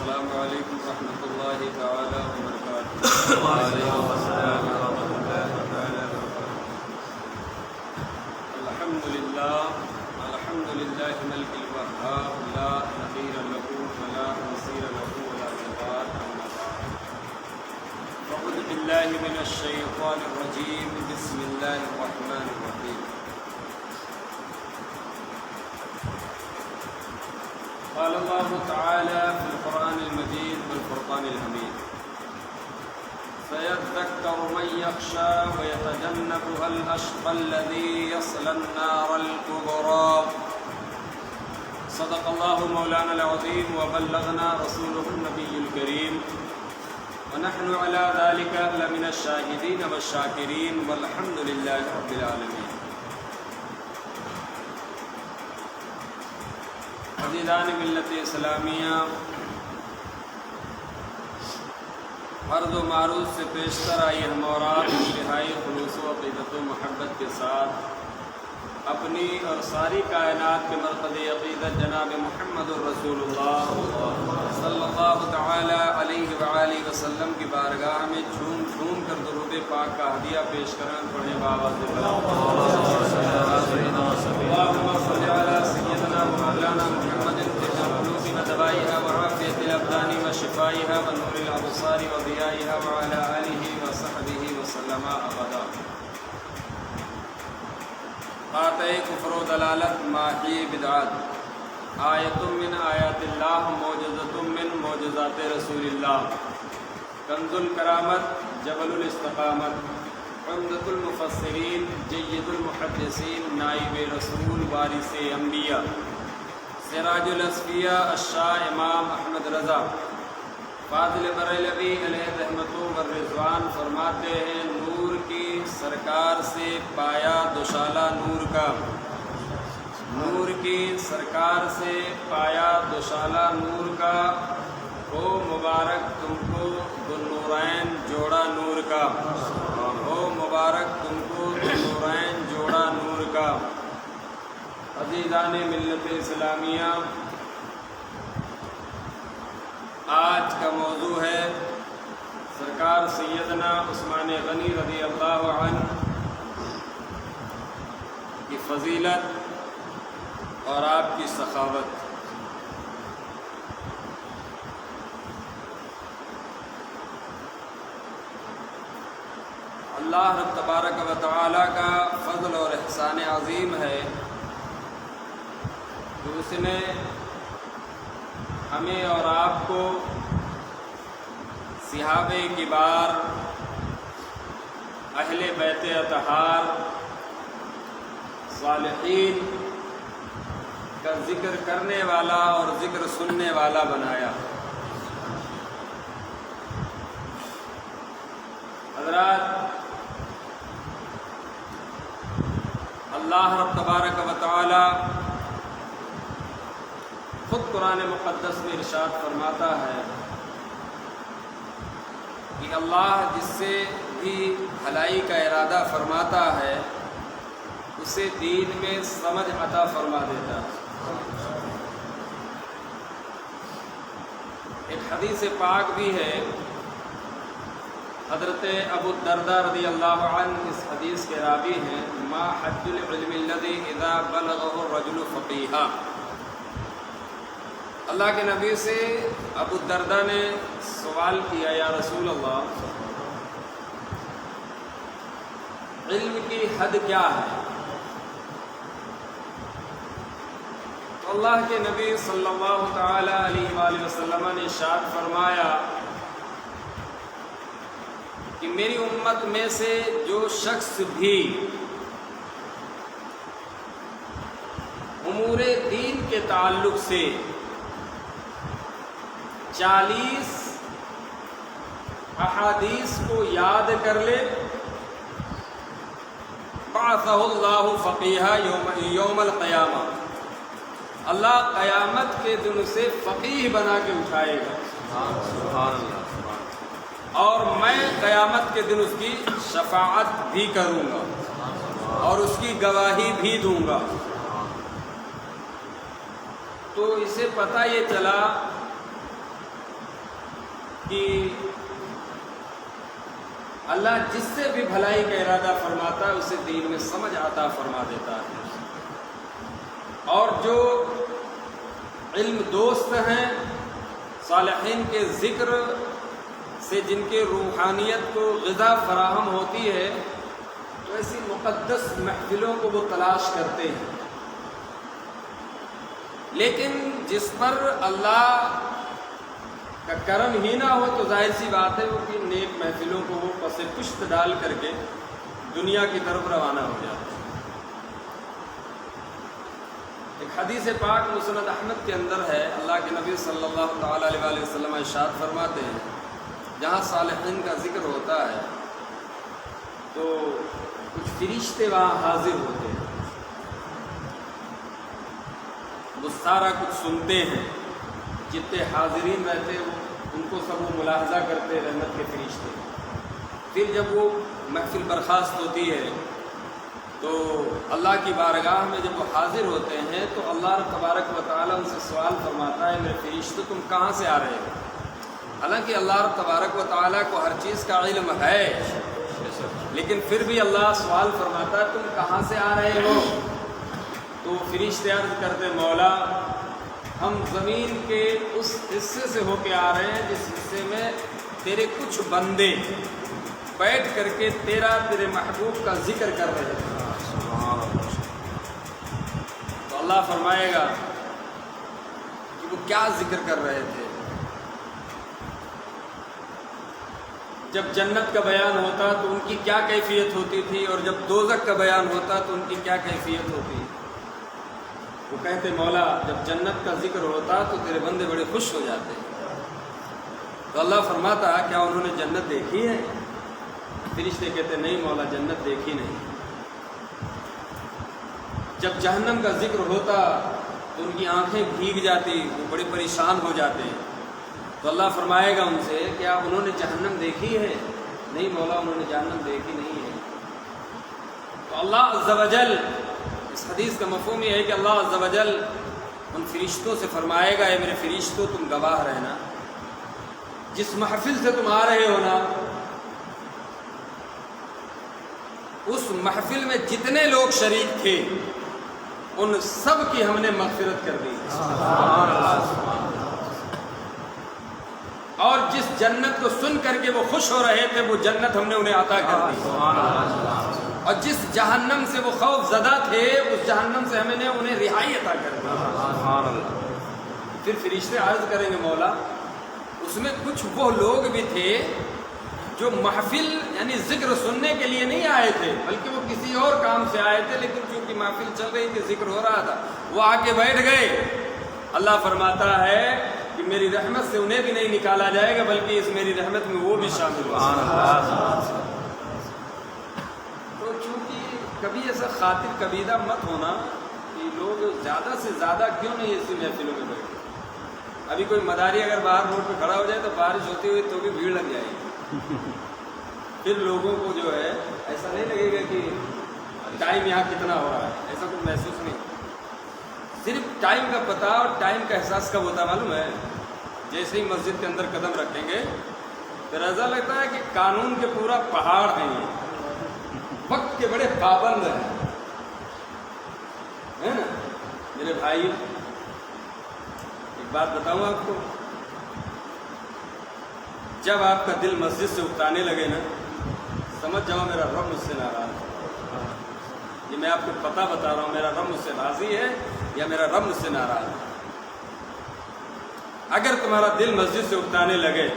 السلام علیکم ورحمۃ اللہ تعالی وبرکاتہ۔ وعلیکم السلام ورحمۃ اللہ تعالی وبرکاتہ۔ الحمد للہ ملک الوهاب لا نظیر له ولا نصیر له ولا جبار اما بعد۔ اعوذ باللہ من الشیطان الرجیم، بسم اللہ الرحمن الرحیم۔ قال الله تعالى في القرآن المجيد والفرقان الحميد: سيذكر من يخشى ويتجنبها الأشقى الذي يصلى النار الكبرى۔ صدق الله مولانا العظيم وبلغنا رسوله النبي الكريم، ونحن على ذلك لمن الشاهدين والشاكرين، والحمد لله رب العالمين۔ عزیزان ملت اسلامیہ، عرض و معروض سے پیشتر آئی ہم اور آپ انتہائی خلوص و عقیدت و محبت کے ساتھ اپنی اور ساری کائنات کے مرکز عقیدت جناب محمد الرسول اللہ صلی اللہ تعالی علیہ وآلہ وسلم کی بارگاہ میں جھوم جھوم کر درود پاک کا ہدیہ پیش کریں، پڑھیں بآواز بلند: اللہم صل علی سیدنا مولانا محمد القلوب ودوائها وعافیة الابدان وشفائها ونور الابصار وضیائها وعلى آلہ وصحبہ وسلم ابدا۔ قاطع کفر و دلالت، ماحی بدعات، آیت من آیات اللہ، معجزۃ من معجزات رسول اللہ، کنز الکرامت، جبل الاستقامت، عمدۃ المفسرین، جید المحدثین، نائب رسول، وارث انبیاء، سراج الاصفیاء، الشاہ امام احمد رضا فاضل بریلوی علیہ رحمت و رضوان فرماتے ہیں: نور کی سرکار سے پایا دوشالہ نور کا، نور کی سرکار سے پایا دوشالہ نور کا، ہو مبارک تم کو ذوالنورین جوڑا نور کا، ہو مبارک تم کو ذوالنورین جوڑا نور کا۔ عزیزان ملت اسلامیہ، آج کا موضوع ہے سرکار سیدنا عثمان غنی رضی اللہ عنہ کی فضیلت اور آپ کی سخاوت۔ اللہ رب تبارک و تعالی کا فضل اور احسان عظیم ہے کہ اس نے ہمیں اور آپ کو صحابہ کبار، اہل بیت اطہار، صالحین کا ذکر کرنے والا اور ذکر سننے والا بنایا۔ حضرات، اللہ رب تبارک و تعالی خود قرآن مقدس میں ارشاد فرماتا ہے کہ اللہ جس سے بھی بھلائی کا ارادہ فرماتا ہے اسے دین میں سمجھ عطا فرما دیتا ہے۔ ایک حدیث پاک بھی ہے، حضرت ابو الدرداء رضی اللہ عنہ اس حدیث کے راوی ہیں: ما حد العلم الذی اذا بلغه الرجل فقیہا۔ اللہ کے نبی سے ابو الدرداء نے سوال کیا: یا رسول اللہ، علم کی حد کیا ہے؟ تو اللہ کے نبی صلی اللہ تعالی علیہ وآلہ وسلم نے ارشاد فرمایا کہ میری امت میں سے جو شخص بھی امور دین کے تعلق سے 40 احادیث کو یاد کر لے، بعثہ اللہ فقیہا یوم القیامہ، اللہ قیامت کے دن اسے فقیہ بنا کے اٹھائے گا، سبحان اللہ، اور میں قیامت کے دن اس کی شفاعت بھی کروں گا اور اس کی گواہی بھی دوں گا۔ تو اسے پتہ یہ چلا کہ اللہ جس سے بھی بھلائی کا ارادہ فرماتا ہے اسے دین میں سمجھ عطا فرما دیتا ہے، اور جو علم دوست ہیں صالحین کے ذکر سے جن کے روحانیت کو غذا فراہم ہوتی ہے تو ایسی مقدس محفلوں کو وہ تلاش کرتے ہیں، لیکن جس پر اللہ کا کرم ہی نہ ہو تو ظاہر سی بات ہے وہ کہ نیک محفلوں کو وہ پس پشت ڈال کر کے دنیا کی طرف روانہ ہو جاتے ہیں۔ ایک حدیث پاک مسند احمد کے اندر ہے، اللہ کے نبی صلی اللہ تعالیٰ علیہ وسلم ارشاد فرماتے ہیں جہاں صالحین کا ذکر ہوتا ہے تو کچھ فرشتے وہاں حاضر ہوتے ہیں، وہ سارا کچھ سنتے ہیں، جتنے حاضرین رہتے ہیں ان کو سب وہ ملاحظہ کرتے رحمت کے فرشتے۔ پھر جب وہ محفل برخاست ہوتی ہے تو اللہ کی بارگاہ میں جب وہ حاضر ہوتے ہیں تو اللہ تبارک و تعالیٰ ان سے سوال فرماتا ہے میرے فرشتے تم کہاں سے آ رہے ہو؟ حالانکہ اللہ تبارک و تعالیٰ کو ہر چیز کا علم ہے، لیکن پھر بھی اللہ سوال فرماتا ہے تم کہاں سے آ رہے ہو؟ تو فرشتے عرض کرتے مولا ہم زمین کے اس حصے سے ہو کے آ رہے ہیں جس حصے میں تیرے کچھ بندے بیٹھ کر کے تیرے محبوب کا ذکر کر رہے ہیں۔ تو اللہ فرمائے گا کہ وہ کیا ذکر کر رہے تھے؟ جب جنت کا بیان ہوتا تو ان کی کیا کیفیت ہوتی تھی، اور جب دوزخ کا بیان ہوتا تو ان کی کیا کیفیت ہوتی؟ وہ کہتے مولا جب جنت کا ذکر ہوتا تو تیرے بندے بڑے خوش ہو جاتے، تو اللہ فرماتا کیا انہوں نے جنت دیکھی ہے؟ فرشتے کہتے نہیں مولا جنت دیکھی نہیں۔ جب جہنم کا ذکر ہوتا تو ان کی آنکھیں بھیگ جاتی، وہ بڑے پریشان ہو جاتے، تو اللہ فرمائے گا ان سے کیا انہوں نے جہنم دیکھی ہے؟ نہیں مولا انہوں نے جہنم دیکھی نہیں ہے۔ تو اللہ عز و جل، اس حدیث کا مفہوم یہ ہے کہ اللہ عز و جل ان فرشتوں سے فرمائے گا اے میرے فرشتوں تم گواہ رہنا، جس محفل سے تم آ رہے ہو نا اس محفل میں جتنے لوگ شریک تھے ان سب کی ہم نے مغفرت کر دی، اور جس جنت کو سن کر کے وہ خوش ہو رہے تھے وہ جنت ہم نے انہیں عطا کر دی، اور جس جہنم سے وہ خوف زدہ تھے اس جہنم سے ہم نے انہیں رہائی عطا کر دی۔ پھر فرشتے عرض کریں گے مولا اس میں کچھ وہ لوگ بھی تھے جو محفل یعنی ذکر سننے کے لیے نہیں آئے تھے بلکہ وہ کسی اور کام سے آئے تھے، لیکن چونکہ محفل چل رہی تھی ذکر ہو رہا تھا وہ آ کے بیٹھ گئے۔ اللہ فرماتا ہے کہ میری رحمت سے انہیں بھی نہیں نکالا جائے گا بلکہ اس میری رحمت میں وہ بھی شامل ہو۔ تو چونکہ کبھی ایسا خاطر کبیدہ مت ہونا کہ لوگ زیادہ سے زیادہ کیوں نہیں ایسی محفلوں میں بیٹھے۔ ابھی کوئی مداری اگر باہر روڈ پہ کھڑا ہو جائے تو بارش ہوتی ہوئی تو بھی بھیڑ لگ جائے گی، پھر لوگوں کو جو ہے ایسا نہیں لگے گا کہ ٹائم یہاں کتنا ہو رہا ہے، ایسا کچھ محسوس نہیں۔ صرف ٹائم کا پتہ اور ٹائم کا احساس کب ہوتا معلوم ہے؟ جیسے ہی مسجد کے اندر قدم رکھیں گے پھر ایسا لگتا ہے کہ قانون کے پورا پہاڑ ہیں، یہ وقت کے بڑے پابند ہیں، ہے نا میرے بھائی؟ ایک بات بتاؤں آپ کو، جب آپ کا دل مسجد سے اکتانے لگے نا سمجھ جاؤ میرا رب مجھ سے ناراض ہے۔ یہ میں آپ کو پتہ بتا رہا ہوں، میرا رب مجھ سے راضی ہے یا میرا رب مجھ سے ناراض ہے۔ اگر تمہارا دل مسجد سے اکتانے لگے،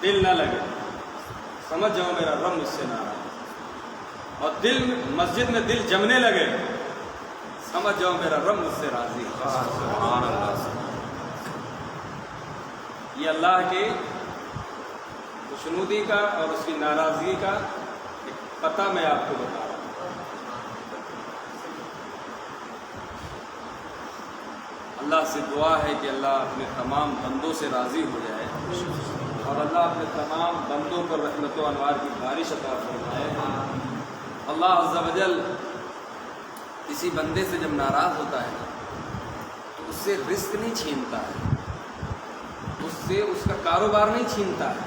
دل نہ لگے، سمجھ جاؤ میرا رب مجھ سے ناراض ہے، اور دل مسجد میں دل جمنے لگے سمجھ جاؤ میرا رب مجھ سے راضی ہے۔ یہ اللہ کے خوشنودی کا اور اس کی ناراضگی کا ایک پتہ میں آپ کو بتا رہا ہوں۔ اللہ سے دعا ہے کہ اللہ اپنے تمام بندوں سے راضی ہو جائے اور اللہ اپنے تمام بندوں پر رحمت و انوار کی بارش عطا فرمائے۔ اللہ عز و جل کسی بندے سے جب ناراض ہوتا ہے تو اس سے رزق نہیں چھینتا ہے، اس سے اس کا کاروبار نہیں چھینتا ہے،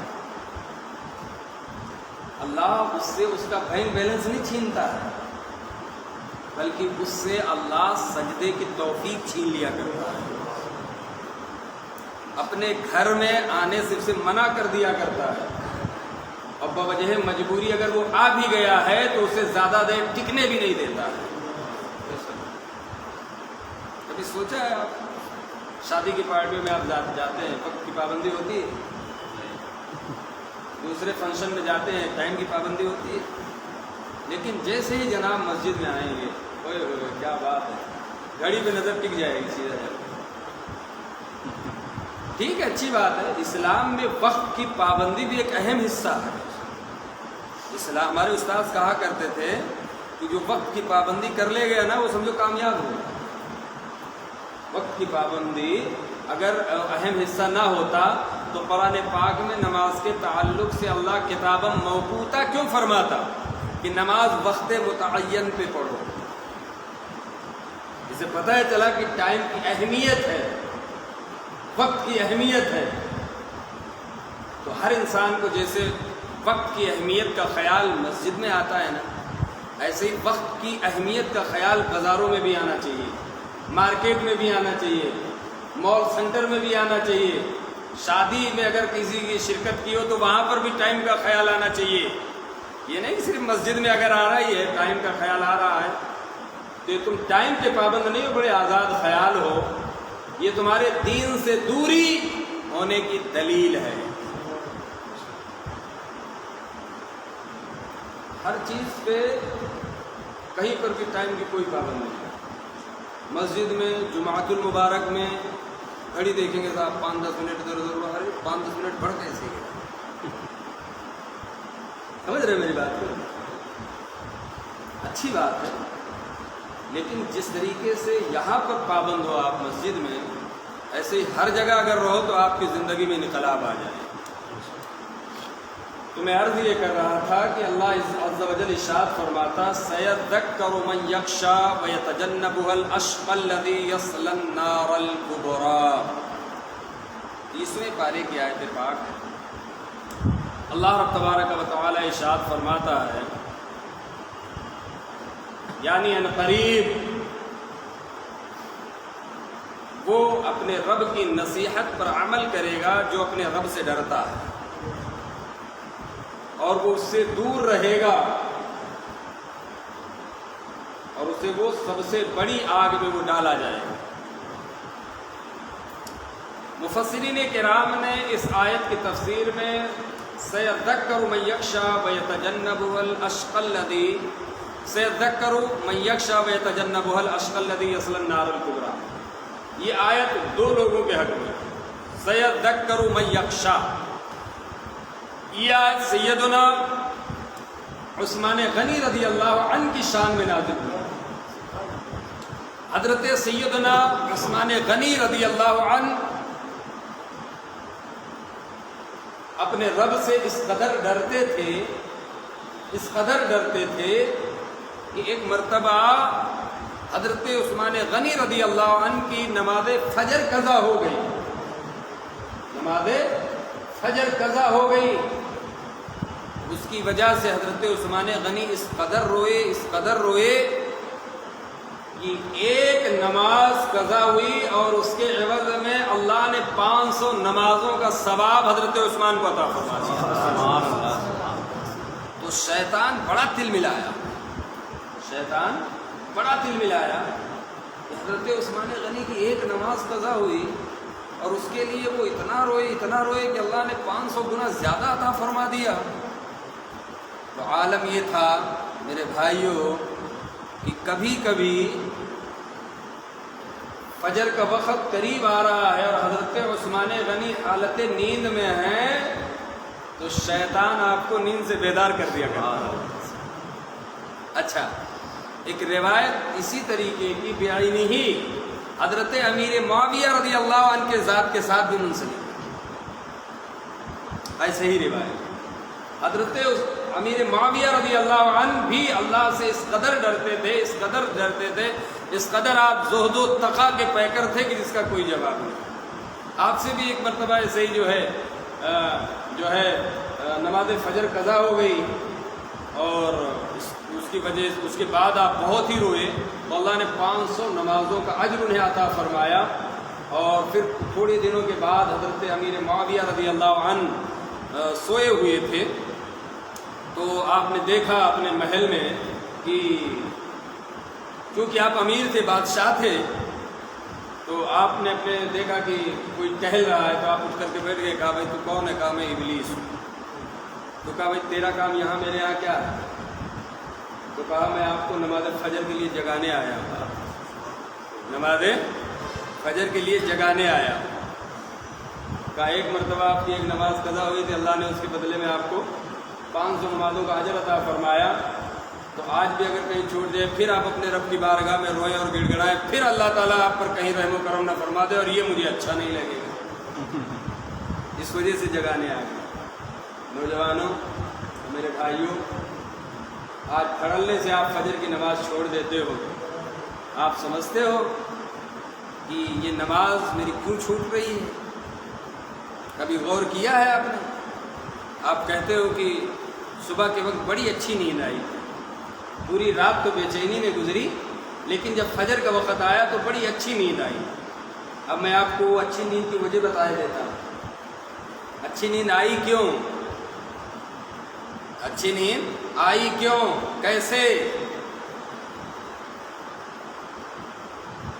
اللہ اس سے اس کا بینک بیلنس نہیں چھینتا ہے، بلکہ اس سے اللہ سجدے کی توفیق چھین لیا کرتا ہے، اپنے گھر میں آنے سے اسے منع کر دیا کرتا ہے، اور بوجہ مجبوری اگر وہ آ بھی گیا ہے تو اسے زیادہ دیر ٹکنے بھی نہیں دیتا ہے۔ کبھی سوچا ہے آپ شادی کی پارٹیوں میں آپ جاتے ہیں، وقت کی پابندی ہوتی ہے، دوسرے فنکشن میں جاتے ہیں ٹائم کی پابندی ہوتی ہے، لیکن جیسے ہی جناب مسجد میں آئیں گے، اوئے ہوئے کیا بات ہے، گھڑی پہ نظر ٹک جائے گی سیدھا جائے۔ ٹھیک ہے، اچھی بات ہے، اسلام میں وقت کی پابندی بھی ایک اہم حصہ ہے۔ اسلام، ہمارے استاد کہا کرتے تھے کہ جو وقت کی پابندی کر لے گیا نا وہ سمجھو کامیاب ہو گیا۔ وقت کی پابندی اگر اہم حصہ نہ ہوتا تو قرآن پاک میں نماز کے تعلق سے اللہ کتابًا موقوتا کیوں فرماتا کہ نماز وقت متعین پہ پڑھو؟ اسے پتہ ہے چلا کہ ٹائم کی اہمیت ہے، وقت کی اہمیت ہے، تو ہر انسان کو جیسے وقت کی اہمیت کا خیال مسجد میں آتا ہے نا، ایسے ہی وقت کی اہمیت کا خیال بازاروں میں بھی آنا چاہیے، مارکیٹ میں بھی آنا چاہیے، مال سینٹر میں بھی آنا چاہیے، شادی میں اگر کسی کی شرکت کی ہو تو وہاں پر بھی ٹائم کا خیال آنا چاہیے۔ یہ نہیں صرف مسجد میں اگر آ رہی ہے ٹائم کا خیال آ رہا ہے تو تم ٹائم کے پابند نہیں ہو، بڑے آزاد خیال ہو، یہ تمہارے دین سے دوری ہونے کی دلیل ہے۔ ہر چیز پہ کہیں پر بھی ٹائم کی کوئی پابندی نہیں۔ مسجد میں جمعۃ المبارک میں گھڑی دیکھیں گے صاحب 5-10 منٹ ادھر ادھر، ارے 5-10 منٹ بڑھ کیسے گئے؟ سمجھ رہے میری بات کو؟ اچھی بات ہے، لیکن جس طریقے سے یہاں پر پابند ہو آپ مسجد میں، ایسے ہی ہر جگہ اگر رہو تو آپ کی زندگی میں انقلاب آ جائے۔ تو میں عرض یہ کر رہا تھا کہ اللہ عز و جل ارشاد فرماتا سَيَذَّكَّرُ مَن يَخْشَىٰ وَيَتَجَنَّبُهَا الْأَشْقَى الَّذِي يَصْلَى النَّارَ الْكُبْرَىٰ۔ 30ویں پارے کی آیت پاک ہے۔ اللہ رب تبارک و تعالی ارشاد فرماتا ہے، یعنی ان قریب وہ اپنے رب کی نصیحت پر عمل کرے گا جو اپنے رب سے ڈرتا ہے، اور وہ اس سے دور رہے گا، اور اسے وہ سب سے بڑی آگ میں وہ ڈالا جائے گا۔ مفسرین کرام نے اس آیت کی تفسیر میں سَيَذَّكَّرُ مَن يَخْشَىٰ وَيَتَجَنَّبُهَا الْأَشْقَى الَّذِي سَيَذَّكَّرُ مَن يَخْشَىٰ وَيَتَجَنَّبُهَا الْأَشْقَى الَّذِي يَصْلَى النَّارَ الْكُبْرَىٰ۔ یہ آیت دو لوگوں کے حق میں، سَيَذَّكَّرُ مَن يَخْشَىٰ، یہ آیت سیدنا عثمان غنی رضی اللہ عنہ کی شان میں نازل ہوئی۔ حضرت سیدنا عثمان غنی رضی اللہ عنہ اپنے رب سے اس قدر ڈرتے تھے، اس قدر ڈرتے تھے کہ ایک مرتبہ حضرت عثمان غنی رضی اللہ عنہ کی نماز فجر قضا ہو گئی، نماز فجر قضا ہو گئی۔ اس کی وجہ سے حضرت عثمان غنی اس قدر روئے کہ ایک نماز قضا ہوئی اور اس کے عوض میں اللہ نے 500 نمازوں کا ثواب حضرت عثمان کو عطا فرما دیا۔ تو شیطان بڑا تل ملایا کہ حضرت عثمان غنی کی ایک نماز قضا ہوئی اور اس کے لیے وہ اتنا روئے کہ اللہ نے 500 گنا زیادہ عطا فرما دیا۔ تو عالم یہ تھا میرے بھائیوں کہ کبھی کبھی فجر کا وقت قریب آ رہا ہے اور حضرت عثمان غنی حالت نیند میں ہیں تو شیطان آپ کو نیند سے بیدار کر دیا کرتا ہے۔ اچھا، ایک روایت اسی طریقے کی بعینی ہی حضرت امیر معاویہ رضی اللہ عنہ کے ذات کے ساتھ بھی منسلک ہے، ایسے ہی روایت حضرت امیر معاویہ رضی اللہ عنہ بھی اللہ سے اس قدر ڈرتے تھے، اس قدر آپ زہد و تقیٰ کے پیکر تھے کہ جس کا کوئی جواب نہیں۔ آپ سے بھی ایک مرتبہ ایسے ہی جو ہے نماز فجر قضا ہو گئی اور اس کی وجہ اس کے بعد آپ بہت ہی روئے تو اللہ نے 500 نمازوں کا اجر انہیں عطا فرمایا. اور پھر تھوڑے دنوں کے بعد حضرت امیر معاویہ رضی اللہ عنہ سوئے ہوئے تھے تو آپ نے دیکھا اپنے محل میں کہ چونکہ آپ امیر تھے، بادشاہ تھے، تو آپ نے اپنے دیکھا کہ کوئی ٹہل رہا ہے تو آپ اٹھ کر کے بیٹھ گئے. کہا بھائی تو کون ہے؟ کہا میں ابلیس ہوں. تو کہا بھائی تیرا کام یہاں میرے یہاں کیا ہے؟ تو کہا میں آپ کو نماز فجر کے لیے جگانے آیا ہوں. نماز فجر کے لیے جگانے آیا. کہا ایک مرتبہ آپ کی ایک نماز قضا ہوئی تھی، اللہ نے اس کے بدلے میں آپ کو 500 نمازوں کا اجر عطا فرمایا. تو آج بھی اگر کہیں چھوٹ جائے پھر آپ اپنے رب کی بارگاہ میں روئیں اور گڑ گڑائیں، پھر اللہ تعالیٰ آپ پر کہیں رحم و کرم نہ فرما دے، اور یہ مجھے اچھا نہیں لگے گا. اس وجہ سے جگانے آ گئے. نوجوانوں، میرے بھائیوں، آج پھڑلنے سے آپ فجر کی نماز چھوڑ دیتے ہو. آپ سمجھتے ہو کہ یہ نماز میری کیوں چھوٹ رہی ہے؟ کبھی غور کیا ہے آپ نے؟ آپ کہتے ہو کہ صبح کے وقت بڑی اچھی نیند آئی، پوری رات تو بے چینی میں گزری، لیکن جب فجر کا وقت آیا تو بڑی اچھی نیند آئی. اب میں آپ کو اچھی نیند کی وجہ بتا دیتا ہوں. اچھی نیند آئی کیوں؟ اچھی نیند آئی کیوں؟ کیسے؟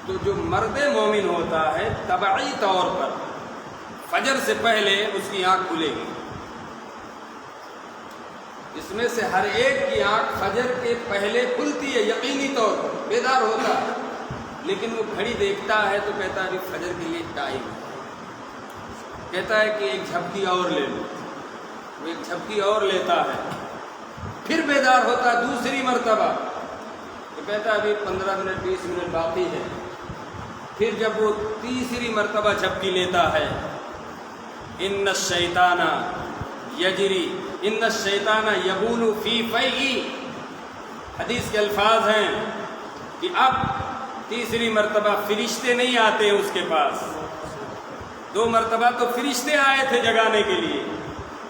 تو جو مرد مومن ہوتا ہے طبعی طور پر فجر سے پہلے اس کی آنکھ کھلے گی. اس میں سے ہر ایک کی آنکھ فجر کے پہلے کھلتی ہے، یقینی طور پر بیدار ہوتا ہے، لیکن وہ گھڑی دیکھتا ہے تو کہتا ہے ابھی فجر کے لیے ٹائم ہے. کہتا ہے کہ ایک جھپکی اور لے لو. وہ ایک جھپکی اور لیتا ہے، پھر بیدار ہوتا ہے دوسری مرتبہ تو کہتا ہے ابھی 15 منٹ 20 منٹ باقی ہے. پھر جب وہ تیسری مرتبہ جھپکی لیتا ہے، ان الشیطان یجری ان الشیطان یبول فی فیہ، حدیث کے الفاظ ہیں کہ اب تیسری مرتبہ فرشتے نہیں آتے اس کے پاس. 2 مرتبہ تو فرشتے آئے تھے جگانے کے لیے،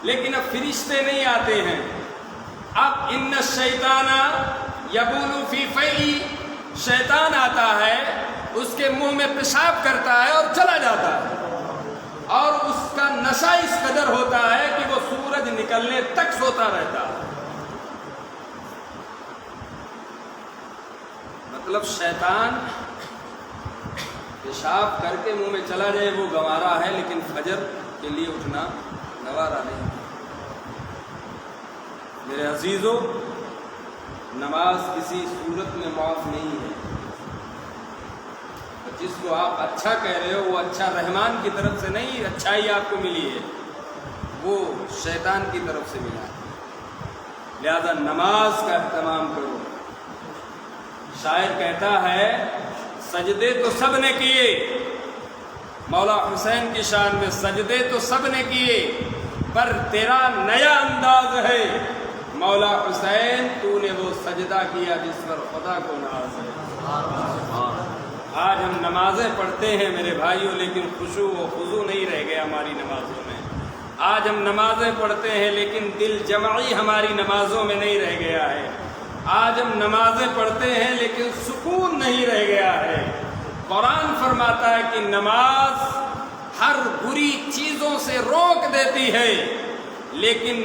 لیکن اب فرشتے نہیں آتے ہیں. اب ان الشیطان یبول فی فیہ، شیطان آتا ہے، اس کے منہ میں پیشاب کرتا ہے اور چلا جاتا ہے، اور اس کا نشہ اس قدر ہوتا ہے کہ وہ سورج نکلنے تک سوتا رہتا ہے. مطلب شیطان پیشاب کر کے منہ میں چلا جائے وہ گوارا ہے، لیکن فجر کے لیے اٹھنا گوارا نہیں. میرے عزیزو، نماز کسی صورت میں معاف نہیں ہے. جس کو آپ اچھا کہہ رہے ہو وہ اچھا رحمان کی طرف سے نہیں، اچھائی آپ کو ملی ہے، وہ شیطان کی طرف سے ملا ہے. لہذا نماز کا اہتمام کرو. شاعر کہتا ہے سجدے تو سب نے کیے، مولا حسین کی شان میں سجدے تو سب نے کیے، پر تیرا نیا انداز ہے مولا حسین، تو نے وہ سجدہ کیا جس پر خدا کو ناز ہے. آج ہم نمازیں پڑھتے ہیں میرے بھائیوں، لیکن خشوع و خضوع نہیں رہ گیا ہماری نمازوں میں. آج ہم نمازیں پڑھتے ہیں لیکن دل جمعی ہماری نمازوں میں نہیں رہ گیا ہے. آج ہم نمازیں پڑھتے ہیں لیکن سکون نہیں رہ گیا ہے. قرآن فرماتا ہے کہ نماز ہر بری چیزوں سے روک دیتی ہے، لیکن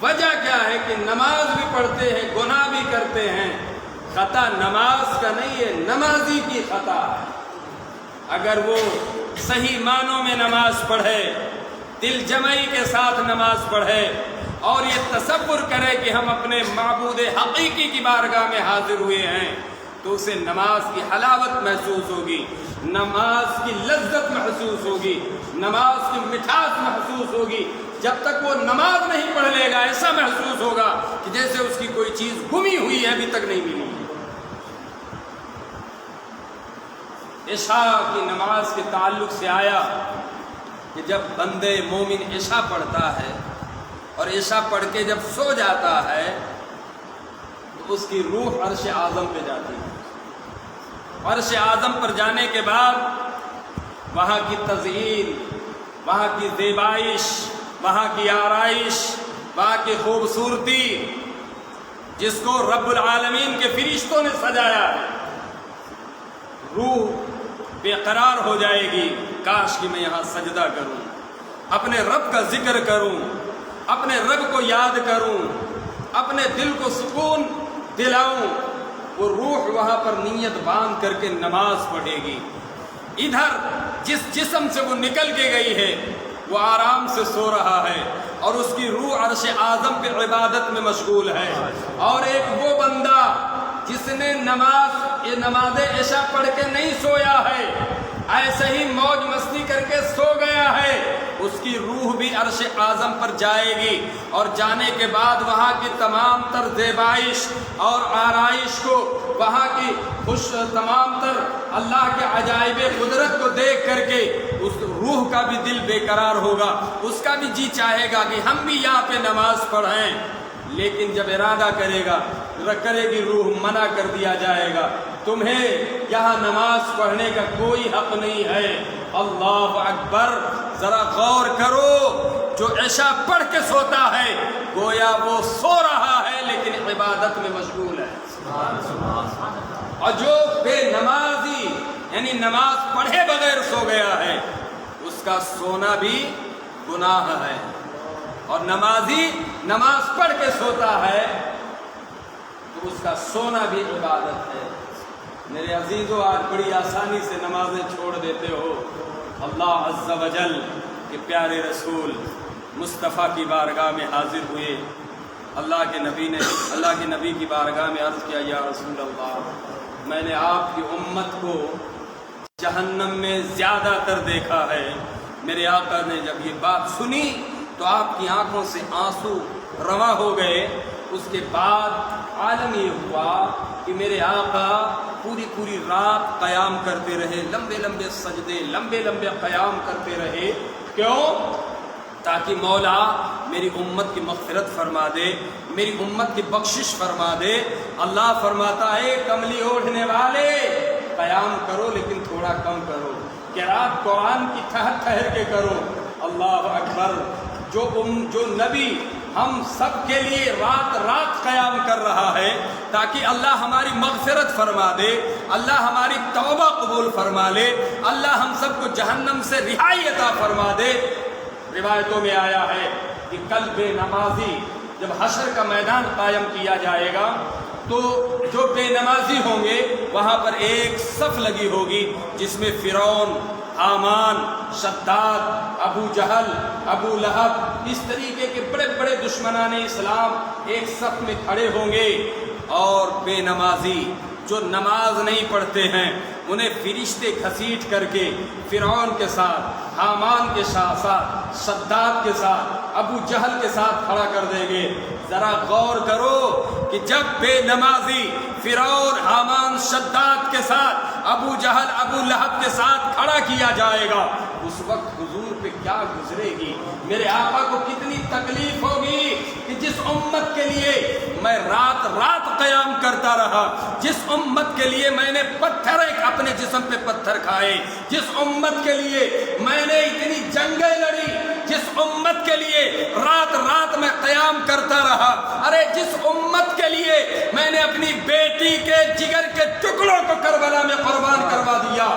وجہ کیا ہے کہ نماز بھی پڑھتے ہیں گناہ بھی کرتے ہیں. خطا نماز کا نہیں ہے، نمازی کی خطا ہے. اگر وہ صحیح معنوں میں نماز پڑھے، دل جمعی کے ساتھ نماز پڑھے، اور یہ تصور کرے کہ ہم اپنے معبود حقیقی کی بارگاہ میں حاضر ہوئے ہیں، تو اسے نماز کی حلاوت محسوس ہوگی، نماز کی لذت محسوس ہوگی، نماز کی مٹھاس محسوس ہوگی. جب تک وہ نماز نہیں پڑھ لے گا ایسا محسوس ہوگا کہ جیسے اس کی کوئی چیز گمی ہوئی ہے، ابھی تک نہیں ملی. عشاء کی نماز کے تعلق سے آیا کہ جب بندے مومن عشاء پڑھتا ہے اور عشاء پڑھ کے جب سو جاتا ہے تو اس کی روح عرش اعظم پہ جاتی ہے. عرش اعظم پر جانے کے بعد وہاں کی تزئین، وہاں کی زیبائش، وہاں کی آرائش، وہاں کی خوبصورتی جس کو رب العالمین کے فرشتوں نے سجایا ہے، روح بے قرار ہو جائے گی، کاش کہ میں یہاں سجدہ کروں، اپنے رب کا ذکر کروں، اپنے رب کو یاد کروں، اپنے دل کو سکون دلاؤں۔ وہ روح وہاں پر نیت باندھ کر کے نماز پڑھے گی۔ ادھر جس جسم سے وہ نکل کے گئی ہے وہ آرام سے سو رہا ہے اور اس کی روح عرش اعظم پہ عبادت میں مشغول ہے، اور ایک وہ بندہ جس نے نماز عشاء پڑھ کے نہیں سویا ہے، ایسے ہی موج مستی کر کے سو گیا ہے، اس کی روح بھی عرش اعظم پر جائے گی، اور جانے کے بعد وہاں کی تمام تر زیبائش اور آرائش کو، وہاں کی تمام تر اللہ کے عجائب قدرت کو دیکھ کر کے اس روح کا بھی دل بے قرار ہوگا، اس کا بھی جی چاہے گا کہ ہم بھی یہاں پہ نماز پڑھیں، لیکن جب ارادہ کرے گی روح، منع کر دیا جائے گا، تمہیں یہاں نماز پڑھنے کا کوئی حق نہیں ہے۔ اللہ اکبر! ذرا غور کرو، جو عشاء پڑھ کے سوتا ہے گویا وہ سو رہا ہے لیکن عبادت میں مشغول ہے، اور جو بے نمازی یعنی نماز پڑھے بغیر سو گیا ہے اس کا سونا بھی گناہ ہے، اور نمازی نماز پڑھ کے سوتا ہے تو اس کا سونا بھی عبادت ہے۔ میرے عزیزو، آج بڑی آسانی سے نمازیں چھوڑ دیتے ہو۔ اللہ عز و جل کے پیارے رسول مصطفیٰ کی بارگاہ میں حاضر ہوئے، اللہ کے نبی کی بارگاہ میں عرض کیا، یا رسول اللہ، میں نے آپ کی امت کو جہنم میں زیادہ تر دیکھا ہے۔ میرے آقا نے جب یہ بات سنی تو آپ کی آنکھوں سے آنسو رواں ہو گئے۔ اس کے بعد عالم یہ ہوا کہ میرے آقا پوری رات قیام کرتے رہے، لمبے لمبے سجدے، لمبے لمبے قیام کرتے رہے۔ کیوں؟ تاکہ مولا میری امت کی مغفرت فرما دے، میری امت کی بخشش فرما دے۔ اللہ فرماتا ہے، کملی اوڑھنے والے قیام کرو لیکن تھوڑا کم کرو، قرات قرآن کی ٹھہر کے کرو۔ اللہ اکبر! جو نبی ہم سب کے لیے رات قیام کر رہا ہے تاکہ اللہ ہماری مغفرت فرما دے، اللہ ہماری توبہ قبول فرما لے، اللہ ہم سب کو جہنم سے رہائی عطا فرما دے۔ روایتوں میں آیا ہے کہ کل بے نمازی جب حشر کا میدان قائم کیا جائے گا تو جو بے نمازی ہوں گے وہاں پر ایک صف لگی ہوگی جس میں فرعون، حامان، شداد، ابو جہل، ابو لہب، اس طریقے کے بڑے بڑے دشمنان اسلام ایک صف میں کھڑے ہوں گے، اور بے نمازی جو نماز نہیں پڑھتے ہیں انہیں فرشتے گھسیٹ کر کے فرعون کے ساتھ، حامان کے ساتھ، شداد کے ساتھ، ابو جہل کے ساتھ کھڑا کر دیں گے۔ ذرا غور کرو کہ جب بے نمازی فرعون، حامان، شداد کے ساتھ، ابو جہل، ابو لہب کے ساتھ کھڑا کیا جائے گا اس وقت حضور پہ کیا گزرے گی، میرے آقا کو کتنی تکلیف ہوگی کہ جس امت کے لیے میں رات قیام کرتا رہا، جس امت کے لیے میں نے اپنے جسم پہ پتھر کھائے، جس امت کے لیے میں نے اتنی جنگیں لڑی، جس امت کے لیے رات میں قیام کرتا رہا، ارے جس امت کے لیے میں نے اپنی بیٹی کے جگر کے ٹکڑوں کو کربلا میں قربان کروا دیا،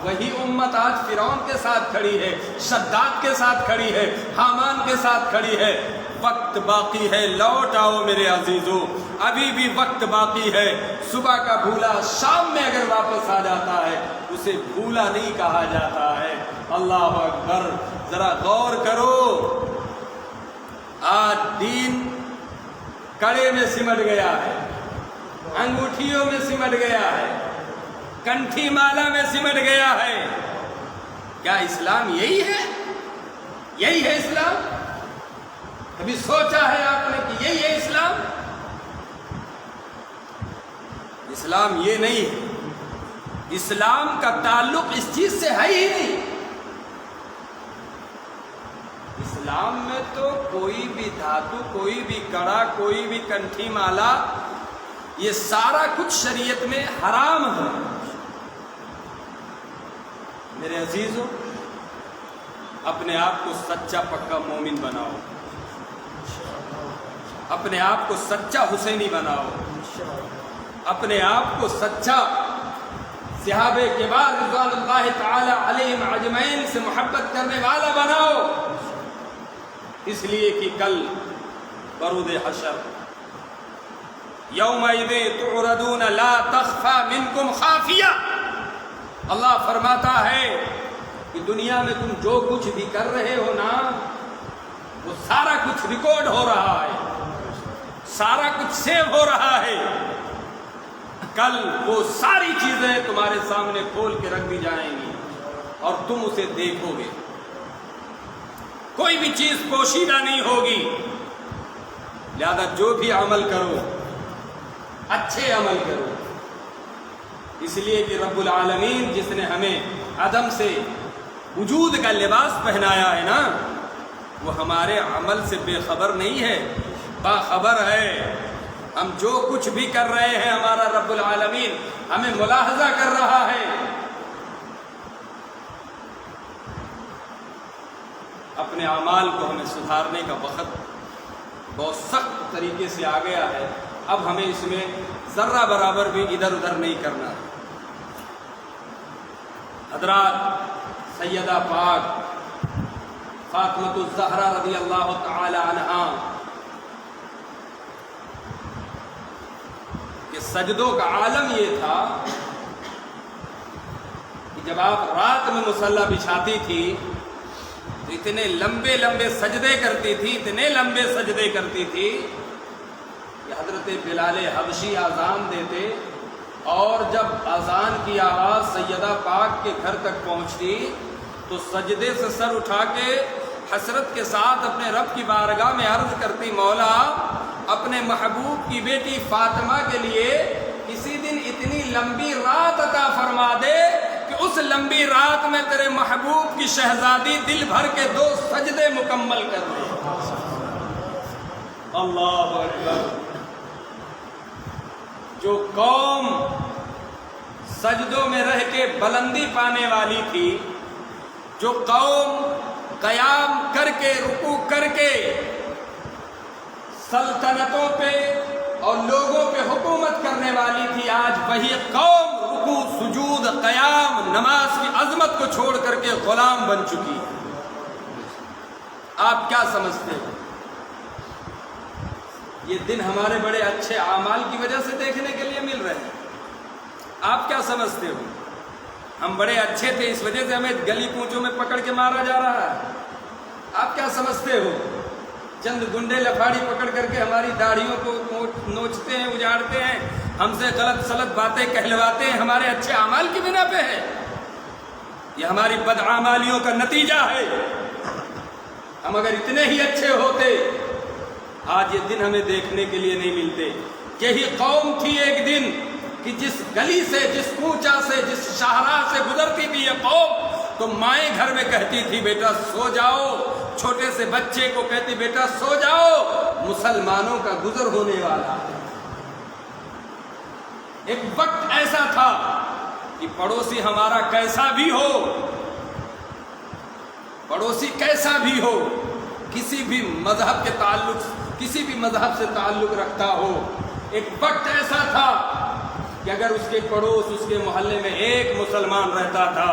وہی امت آج فرعون کے ساتھ کھڑی ہے، شداد کے ساتھ کھڑی ہے، حامان کے ساتھ کھڑی ہے۔ وقت باقی ہے، لوٹ آؤ میرے عزیزو، ابھی بھی وقت باقی ہے۔ صبح کا بھولا شام میں اگر واپس آ جاتا ہے اسے بھولا نہیں کہا جاتا ہے۔ اللہ اکبر! ذرا غور کرو، آج دین کڑے میں سمٹ گیا ہے، انگوٹھیوں میں سمٹ گیا ہے، کنٹھی مالا میں سمٹ گیا ہے۔ کیا اسلام یہی ہے؟ یہی ہے اسلام؟ کبھی سوچا ہے آپ نے کہ یہی ہے اسلام؟ اسلام یہ نہیں ہے، اسلام کا تعلق اس چیز سے ہے ہی نہیں۔ اسلام میں تو کوئی بھی دھاتو، کوئی بھی کڑا، کوئی بھی کنٹھی مالا، یہ سارا کچھ شریعت میں حرام ہے۔ میرے عزیزو، اپنے آپ کو سچا پکا مومن بناؤ، اپنے آپ کو سچا حسینی بناؤ، اپنے آپ کو سچا صحابہ کبار رضوان اللہ تعالی علیہم اجمعین سے محبت کرنے والا بناؤ، اس لیے کہ کل برود حشر یومئذ تعرضون لا تخفی منکم خافیہ، اللہ فرماتا ہے کہ دنیا میں تم جو کچھ بھی کر رہے ہو نا، وہ سارا کچھ ریکارڈ ہو رہا ہے، سارا کچھ سیو ہو رہا ہے، کل وہ ساری چیزیں تمہارے سامنے کھول کے رکھ دی جائیں گی اور تم اسے دیکھو گے، کوئی بھی چیز پوشیدہ نہیں ہوگی، لہذا جو بھی عمل کرو اچھے عمل کرو، اس لیے کہ رب العالمین جس نے ہمیں عدم سے وجود کا لباس پہنایا ہے نا، وہ ہمارے عمل سے بے خبر نہیں ہے، باخبر ہے، ہم جو کچھ بھی کر رہے ہیں ہمارا رب العالمین ہمیں ملاحظہ کر رہا ہے۔ اپنے اعمال کو ہمیں سدھارنے کا وقت بہت سخت طریقے سے آ گیا ہے، اب ہمیں اس میں ذرہ برابر بھی ادھر ادھر نہیں کرنا۔ حضرات سیدہ پاک فاطمہ الزہرا رضی اللہ تعالی عنہا کہ سجدوں کا عالم یہ تھا کہ جب آپ رات میں مصلی بچھاتی تھی تو اتنے لمبے لمبے سجدے کرتی تھی، اتنے لمبے سجدے کرتی تھی کہ حضرت بلال حبشی اذان دیتے اور جب اذان کی آواز سیدہ پاک کے گھر تک پہنچتی تو سجدے سے سر اٹھا کے حسرت کے ساتھ اپنے رب کی بارگاہ میں عرض کرتی، مولا اپنے محبوب کی بیٹی فاطمہ کے لیے کسی دن اتنی لمبی رات عطا فرما دے کہ اس لمبی رات میں تیرے محبوب کی شہزادی دل بھر کے 2 سجدے مکمل کر دے۔ اللہ اکبر۔ جو قوم سجدوں میں رہ کے بلندی پانے والی تھی، جو قوم قیام کر کے رکوع کر کے سلطنتوں پہ اور لوگوں پہ حکومت کرنے والی تھی، آج وہی قوم رکوع سجود قیام نماز کی عظمت کو چھوڑ کر کے غلام بن چکی ہے۔ آپ کیا سمجھتے ہیں؟ یہ دن ہمارے بڑے اچھے اعمال کی وجہ سے دیکھنے کے لیے مل رہے ہیں، آپ کیا سمجھتے ہو؟ ہم بڑے اچھے تھے اس وجہ سے ہمیں گلی کوچوں میں پکڑ کے مارا جا رہا ہے، آپ کیا سمجھتے ہو؟ چند گنڈے لفاڑی پکڑ کر کے ہماری داڑھیوں کو نوچتے ہیں، اجاڑتے ہیں، ہم سے غلط سلط باتیں کہلواتے ہیں، ہمارے اچھے اعمال کی بنا پہ ہے؟ یہ ہماری بدعمالیوں کا نتیجہ ہے۔ ہم اگر اتنے ہی اچھے ہوتے آج یہ دن ہمیں دیکھنے کے لیے نہیں ملتے۔ یہی قوم تھی ایک دن کہ جس گلی سے، جس کوچہ سے، جس شاہراہ سے گزرتی تھی یہ قوم تو مائیں گھر میں کہتی تھی بیٹا سو جاؤ، چھوٹے سے بچے کو کہتی بیٹا سو جاؤ، مسلمانوں کا گزر ہونے والا ہے۔ ایک وقت ایسا تھا کہ پڑوسی ہمارا کیسا بھی ہو، پڑوسی کیسا بھی ہو، کسی بھی مذہب کے تعلق، کسی بھی مذہب سے تعلق رکھتا ہو، ایک وقت ایسا تھا کہ اگر اس کے پڑوس، اس کے محلے میں ایک مسلمان رہتا تھا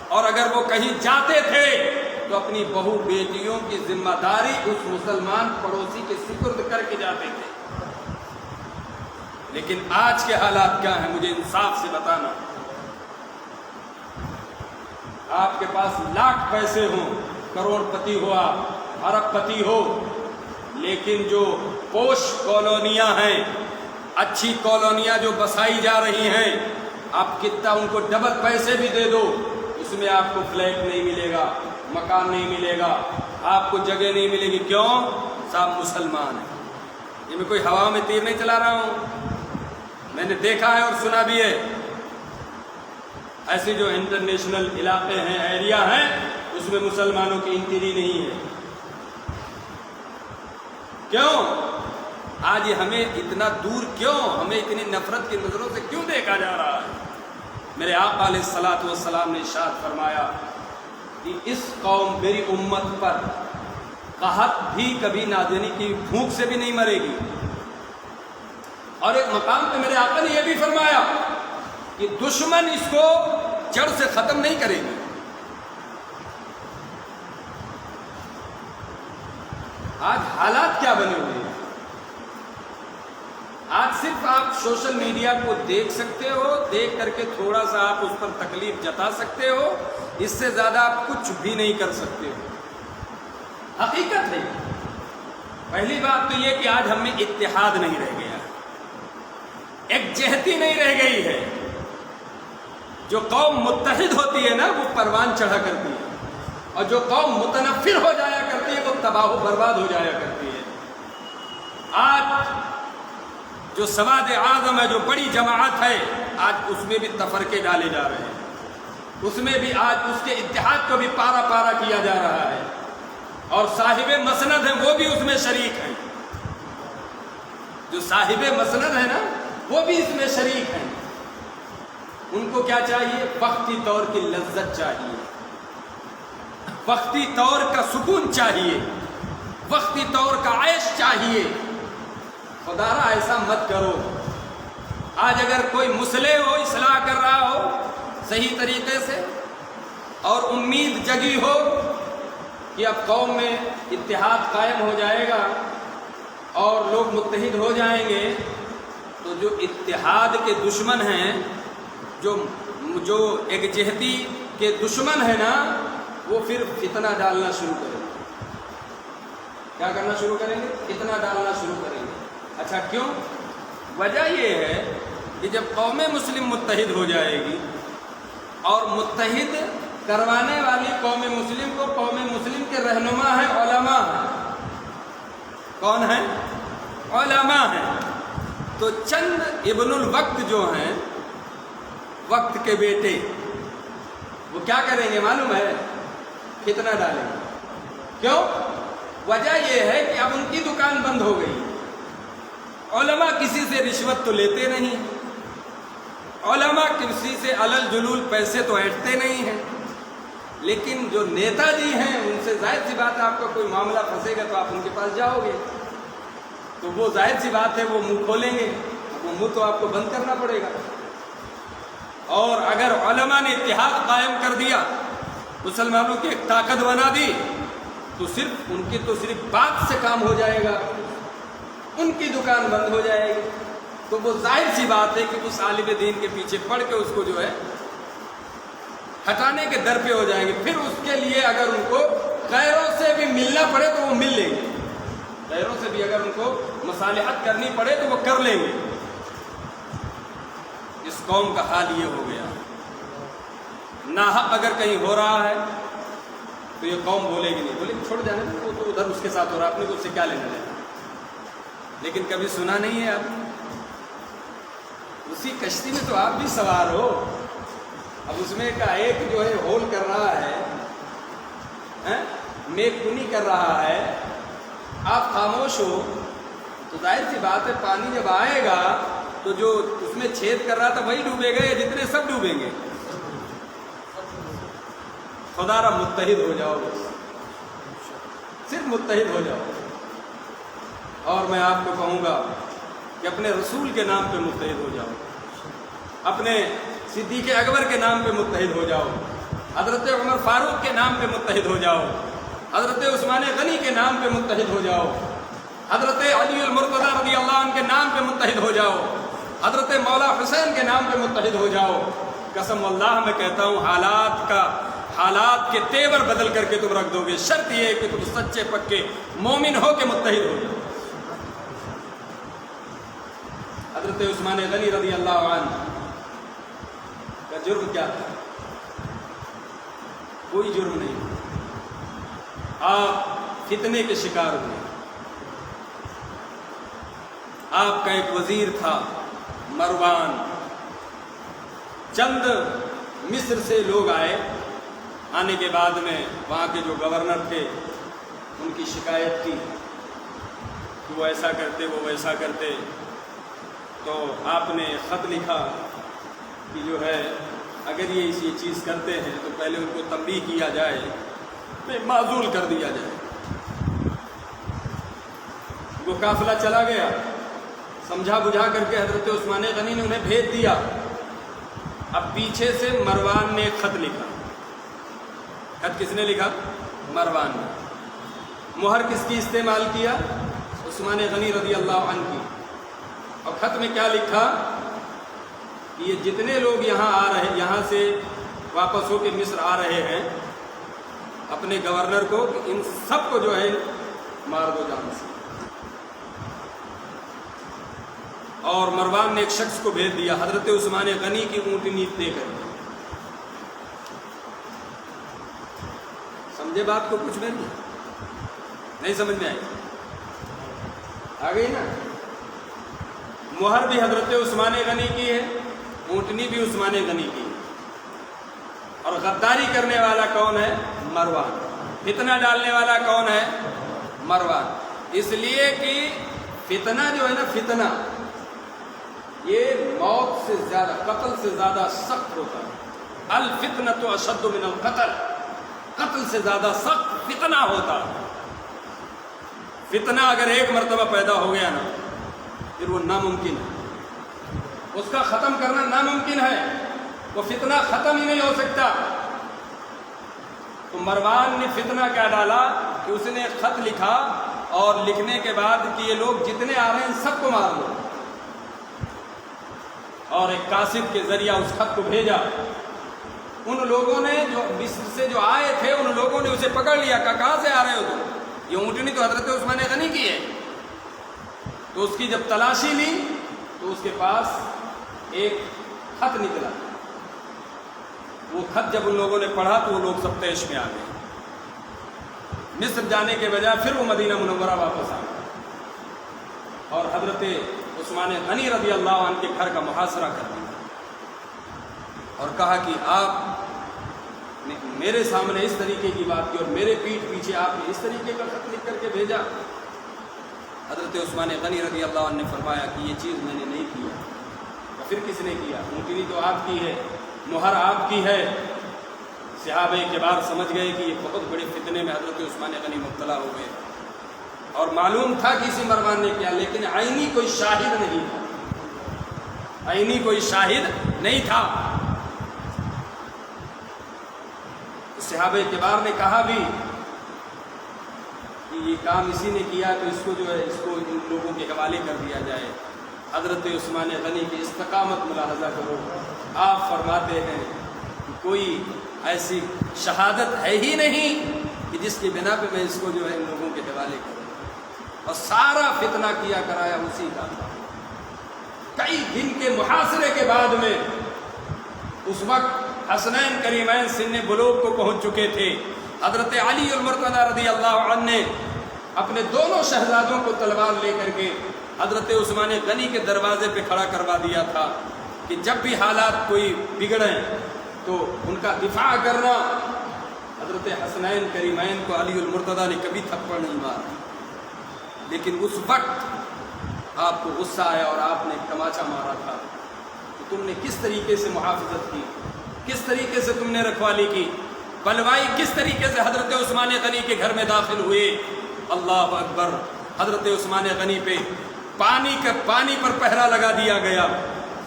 اور اگر وہ کہیں جاتے تھے تو اپنی بہو بیٹیوں کی ذمہ داری اس مسلمان پڑوسی کے سپرد کر کے جاتے تھے۔ لیکن آج کے حالات کیا ہیں؟ مجھے انصاف سے بتانا۔ آپ کے پاس لاکھ پیسے ہوں، کروڑ پتی ہو، آپ ارب پتی ہو، لیکن جو پوش کالونیاں ہیں، اچھی کالونیاں جو بسائی جا رہی ہیں، آپ کتنا ان کو ڈبل پیسے بھی دے دو، اس میں آپ کو فلیٹ نہیں ملے گا، مکان نہیں ملے گا، آپ کو جگہ نہیں ملے گی۔ کیوں؟ صاحب مسلمان ہیں۔ یہ میں کوئی ہوا میں تیر نہیں چلا رہا ہوں، میں نے دیکھا ہے اور سنا بھی ہے۔ ایسے جو انٹرنیشنل علاقے ہیں، ایریا ہیں، اس میں مسلمانوں کی انٹری نہیں ہے۔ کیوں؟ آج ہمیں اتنا دور کیوں، ہمیں اتنی نفرت کی نظروں سے کیوں دیکھا جا رہا ہے؟ میرے آقا علیہ الصلوۃ والسلام نے ارشاد فرمایا کہ اس قوم میری امت پر قحط بھی کبھی نادانی کی بھوک سے بھی نہیں مرے گی. اور ایک مقام پہ میرے آقا نے یہ بھی فرمایا کہ دشمن اس کو جڑ سے ختم نہیں کرے گی. آج حالات کیا بنے ہوئے ہیں؟ آج صرف آپ سوشل میڈیا کو دیکھ سکتے ہو، دیکھ کر کے تھوڑا سا آپ اس پر تکلیف جتا سکتے ہو، اس سے زیادہ آپ کچھ بھی نہیں کر سکتے ہو. حقیقت ہے. پہلی بات تو یہ کہ آج ہم میں اتحاد نہیں رہ گیا، ایک جہتی نہیں رہ گئی ہے. جو قوم متحد ہوتی ہے نا وہ پروان چڑھا کرتی ہے، اور جو قوم متنفر ہو جایا کرتی ہے وہ تباہ و برباد ہو جایا کرتی ہے. آج جو سواد اعظم ہے، جو بڑی جماعت ہے، آج اس میں بھی تفرقے ڈالے جا رہے ہیں، اس میں بھی آج اس کے اتحاد کو بھی پارا پارا کیا جا رہا ہے، اور صاحب مسند ہیں وہ بھی اس میں شریک ہیں. جو صاحب مسند ہے نا وہ بھی اس میں شریک ہیں. ان کو کیا چاہیے؟ وقتی طور کی لذت چاہیے، وقتی طور کا سکون چاہیے، وقتی طور کا عیش چاہیے. خدا را ایسا مت کرو. آج اگر کوئی مصلح ہو، اصلاح کر رہا ہو صحیح طریقے سے، اور امید جگی ہو کہ اب قوم میں اتحاد قائم ہو جائے گا اور لوگ متحد ہو جائیں گے، تو جو اتحاد کے دشمن ہیں، جو ایک جہتی کے دشمن ہیں نا، وہ پھر فتنہ ڈالنا شروع کریں گے. کیا کرنا شروع کریں گے؟ فتنہ ڈالنا شروع کریں گے. اچھا کیوں؟ وجہ یہ ہے کہ جب قوم مسلم متحد ہو جائے گی، اور متحد کروانے والی قوم مسلم کو قوم مسلم کے رہنما ہیں، علماء ہیں. کون ہیں؟ علماء ہیں. تو چند ابن الوقت جو ہیں، وقت کے بیٹے، وہ کیا کریں گے معلوم ہے؟ فتنہ ڈالیں گے. کیوں؟ وجہ یہ ہے کہ اب ان کی دکان بند ہو گئی. علماء کسی سے رشوت تو لیتے نہیں، علماء کسی سے علل جلول پیسے تو ایٹتے نہیں ہیں، لیکن جو نیتا جی ہیں ان سے ظاہر سی بات ہے آپ کا کوئی معاملہ پھنسے گا تو آپ ان کے پاس جاؤ گے، تو وہ ظاہر سی بات ہے وہ منہ کھولیں گے، وہ منہ تو آپ کو بند کرنا پڑے گا. اور اگر علماء نے اتحاد قائم کر دیا، مسلمانوں کی ایک طاقت بنا دی، تو صرف ان کی تو صرف بات سے کام ہو جائے گا، ان کی دکان بند ہو جائے گی. تو وہ ظاہر سی بات ہے کہ اس عالم دین کے پیچھے پڑھ کے اس کو جو ہے ہٹانے کے در پہ ہو جائیں گے. پھر اس کے لیے اگر ان کو غیروں سے بھی ملنا پڑے تو وہ مل لیں گے، غیروں سے بھی اگر ان کو مصالحت کرنی پڑے تو وہ کر لیں گے. اس قوم کا حال یہ ہو گیا. ناحق اگر کہیں ہو رہا ہے تو یہ قوم بولے گی نہیں، بولے چھوڑ جانے وہ تو ادھر اس کے ساتھ ہو رہا ہے، اپنے کو اس سے کیا لینا دینا. لیکن کبھی سنا نہیں ہے آپ نے؟ اسی کشتی میں تو آپ بھی سوار ہو. اب اس میں کا ایک جو ہے ہول کر رہا ہے، میک کنی کر رہا ہے، آپ خاموش ہو تو ظاہر سی بات ہے پانی جب آئے گا تو جو اس میں چھید کر رہا تھا وہی ڈوبے گا، یا جتنے سب ڈوبیں گے. خدا را متحد ہو جاؤ، صرف متحد ہو جاؤ. اور میں آپ کو کہوں گا کہ اپنے رسول کے نام پہ متحد ہو جاؤ، اپنے صدیق اکبر کے نام پہ متحد ہو جاؤ، حضرت عمر فاروق کے نام پہ متحد ہو جاؤ، حضرت عثمان غنی کے نام پہ متحد ہو جاؤ، حضرت علی المرتضی رضی اللہ عنہ کے نام پہ متحد ہو جاؤ، حضرت مولا حسین کے نام پہ متحد ہو جاؤ. قسم اللہ میں کہتا ہوں حالات کے تیور بدل کر کے تم رکھ دو گے. شرط یہ ہے کہ تم سچے پکے مومن ہو کے متحد ہو جاؤ. حضرت عثمان غنی رضی اللہ عنہ کا جرم کیا تھا؟ کوئی جرم نہیں. آپ فتنے کے شکار ہوئے. آپ کا ایک وزیر تھا مروان. چند مصر سے لوگ آنے کے بعد میں وہاں کے جو گورنر تھے ان کی شکایت کی کہ وہ ایسا کرتے وہ ویسا کرتے. تو آپ نے خط لکھا کہ جو ہے اگر یہ چیز کرتے ہیں تو پہلے ان کو تنبیہ کیا جائے، معزول کر دیا جائے۔ وہ قافلہ چلا گیا، سمجھا بجھا کر کے حضرت عثمان غنی نے انہیں بھیج دیا۔ اب پیچھے سے مروان نے ایک خط لکھا۔ خط کس نے لکھا؟ مروان نے۔ مہر کس کی استعمال کیا؟ عثمان غنی رضی اللہ عنہ کی۔ اور خط میں کیا لکھا کہ یہ جتنے لوگ یہاں آ رہے، یہاں سے واپس ہو کے مصر آ رہے ہیں، اپنے گورنر کو کہ ان سب کو جو ہے مار دو جان سے۔ اور مروان نے ایک شخص کو بھیج دیا حضرت عثمان غنی کی اونٹنی دے کر۔ سمجھے بات کو؟ کچھ میں نہیں سمجھ میں آئی؟ آ گئی نا؟ مہر بھی حضرت عثمان غنی کی ہے، اونٹنی بھی عثمان غنی کی ہے۔ اور غداری کرنے والا کون ہے؟ مروان۔ فتنہ ڈالنے والا کون ہے؟ مروان۔ اس لیے کہ فتنہ جو ہے نا، فتنہ یہ موت سے زیادہ، قتل سے زیادہ سخت ہوتا ہے۔ الفتنۃ اشد من القتل، قتل سے زیادہ سخت فتنہ ہوتا ہے۔ فتنہ اگر ایک مرتبہ پیدا ہو گیا نا، پھر وہ ناممکن ہے، اس کا ختم کرنا ناممکن ہے، وہ فتنہ ختم ہی نہیں ہو سکتا۔ تو مروان نے فتنہ کیا ڈالا کہ اس نے خط لکھا، اور لکھنے کے بعد کہ یہ لوگ جتنے آ رہے ہیں سب کو مار دو، اور ایک کاسب کے ذریعہ اس خط کو بھیجا۔ ان لوگوں نے جو مصر سے جو آئے تھے، ان لوگوں نے اسے پکڑ لیا، کہاں سے آ رہے ہو تم؟ یہ اونٹنی تو حضرت عثمان غنی کی ہے۔ تو اس کی جب تلاشی لی تو اس کے پاس ایک خط نکلا۔ وہ خط جب ان لوگوں نے پڑھا تو وہ لوگ سب طیش میں آ گئے۔ مصر جانے کے بجائے پھر وہ مدینہ منورہ واپس آ گئے، اور حضرت عثمان غنی رضی اللہ عنہ کے گھر کا محاصرہ کر دیا، اور کہا کہ آپ نے میرے سامنے اس طریقے کی بات کی، اور میرے پیٹھ پیچھے آپ نے اس طریقے کا خط لکھ کر کے بھیجا۔ حضرت عثمان غنی رضی اللہ عنہ نے فرمایا کہ یہ چیز میں نے نہیں کیا۔ اور پھر کس نے کیا؟ اونٹنی تو آپ کی ہے، مہر آپ کی ہے۔ صحابہ کبار سمجھ گئے کہ یہ بہت بڑے فتنے میں حضرت عثمان غنی مبتلا ہو گئے، اور معلوم تھا کہ اسی مروان نے کیا، لیکن عینی کوئی شاہد نہیں تھا، عینی کوئی شاہد نہیں تھا۔ صحابہ کبار نے کہا بھی کہ یہ کام اسی نے کیا، تو اس کو جو ہے اس کو ان لوگوں کے حوالے کر دیا جائے۔ حضرت عثمان غنی کی استقامت ملاحظہ کرو، آپ فرماتے ہیں کہ کوئی ایسی شہادت ہے ہی نہیں کہ جس کی بنا پہ میں اس کو جو ہے ان لوگوں کے حوالے کروں، اور سارا فتنہ کیا کرایا اسی کا تھا۔ کئی دن کے محاصرے کے بعد میں اس وقت حسنین کریمین سن بلوغ کو پہنچ چکے تھے۔ حضرت علی المرتضی رضی اللہ عنہ نے اپنے دونوں شہزادوں کو تلوار لے کر کے حضرت عثمان غنی کے دروازے پہ کھڑا کروا دیا تھا کہ جب بھی حالات کوئی بگڑیں تو ان کا دفاع کرنا۔ حضرت حسنین کریمین کو علی المرتضی نے کبھی تھپڑ نہیں مارا، لیکن اس وقت آپ کو غصہ آیا اور آپ نے ایک تماچا مارا تھا کہ تم نے کس طریقے سے محافظت کی، کس طریقے سے تم نے رکھوالی کی، بلوائی کس طریقے سے حضرت عثمان غنی کے گھر میں داخل ہوئے۔ اللہ اکبر! حضرت عثمان غنی پہ پانی پر پہرا لگا دیا گیا،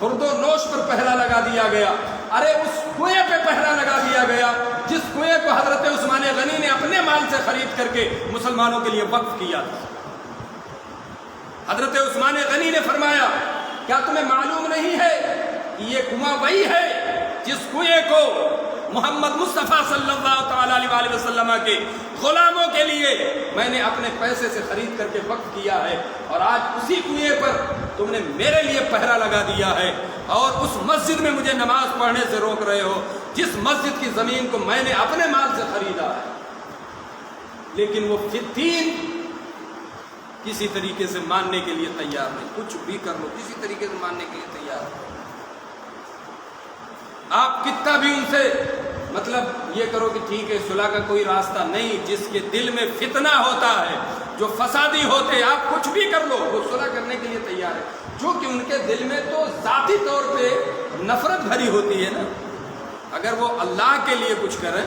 خورد و نوش پر پہرا لگا دیا گیا۔ ارے اس کنویں پہ پہرا لگا دیا گیا جس کنویں کو حضرت عثمان غنی نے اپنے مال سے خرید کر کے مسلمانوں کے لیے وقف کیا تھا۔ حضرت عثمان غنی نے فرمایا کیا تمہیں معلوم نہیں ہے کہ یہ کنواں وہی ہے جس کنویں کو محمد مصطفیٰ صلی اللہ تعالیٰ علیہ وسلم کے غلاموں کے لیے میں نے اپنے پیسے سے خرید کر کے وقف کیا ہے، اور آج اسی کنویں پر تم نے میرے لیے پہرا لگا دیا ہے، اور اس مسجد میں مجھے نماز پڑھنے سے روک رہے ہو جس مسجد کی زمین کو میں نے اپنے مال سے خریدا ہے۔ لیکن وہ فتین کسی طریقے سے ماننے کے لیے تیار نہیں، کچھ بھی کر لو کسی طریقے سے ماننے کے لیے تیار نہیں۔ آپ کتنا بھی ان سے مطلب یہ کرو کہ ٹھیک ہے صلح کا کوئی راستہ نہیں، جس کے دل میں فتنہ ہوتا ہے، جو فسادی ہوتے، آپ کچھ بھی کر لو وہ صلح کرنے کے لیے تیار ہے، جو کہ ان کے دل میں تو ذاتی طور پہ نفرت بھری ہوتی ہے نا۔ اگر وہ اللہ کے لیے کچھ کریں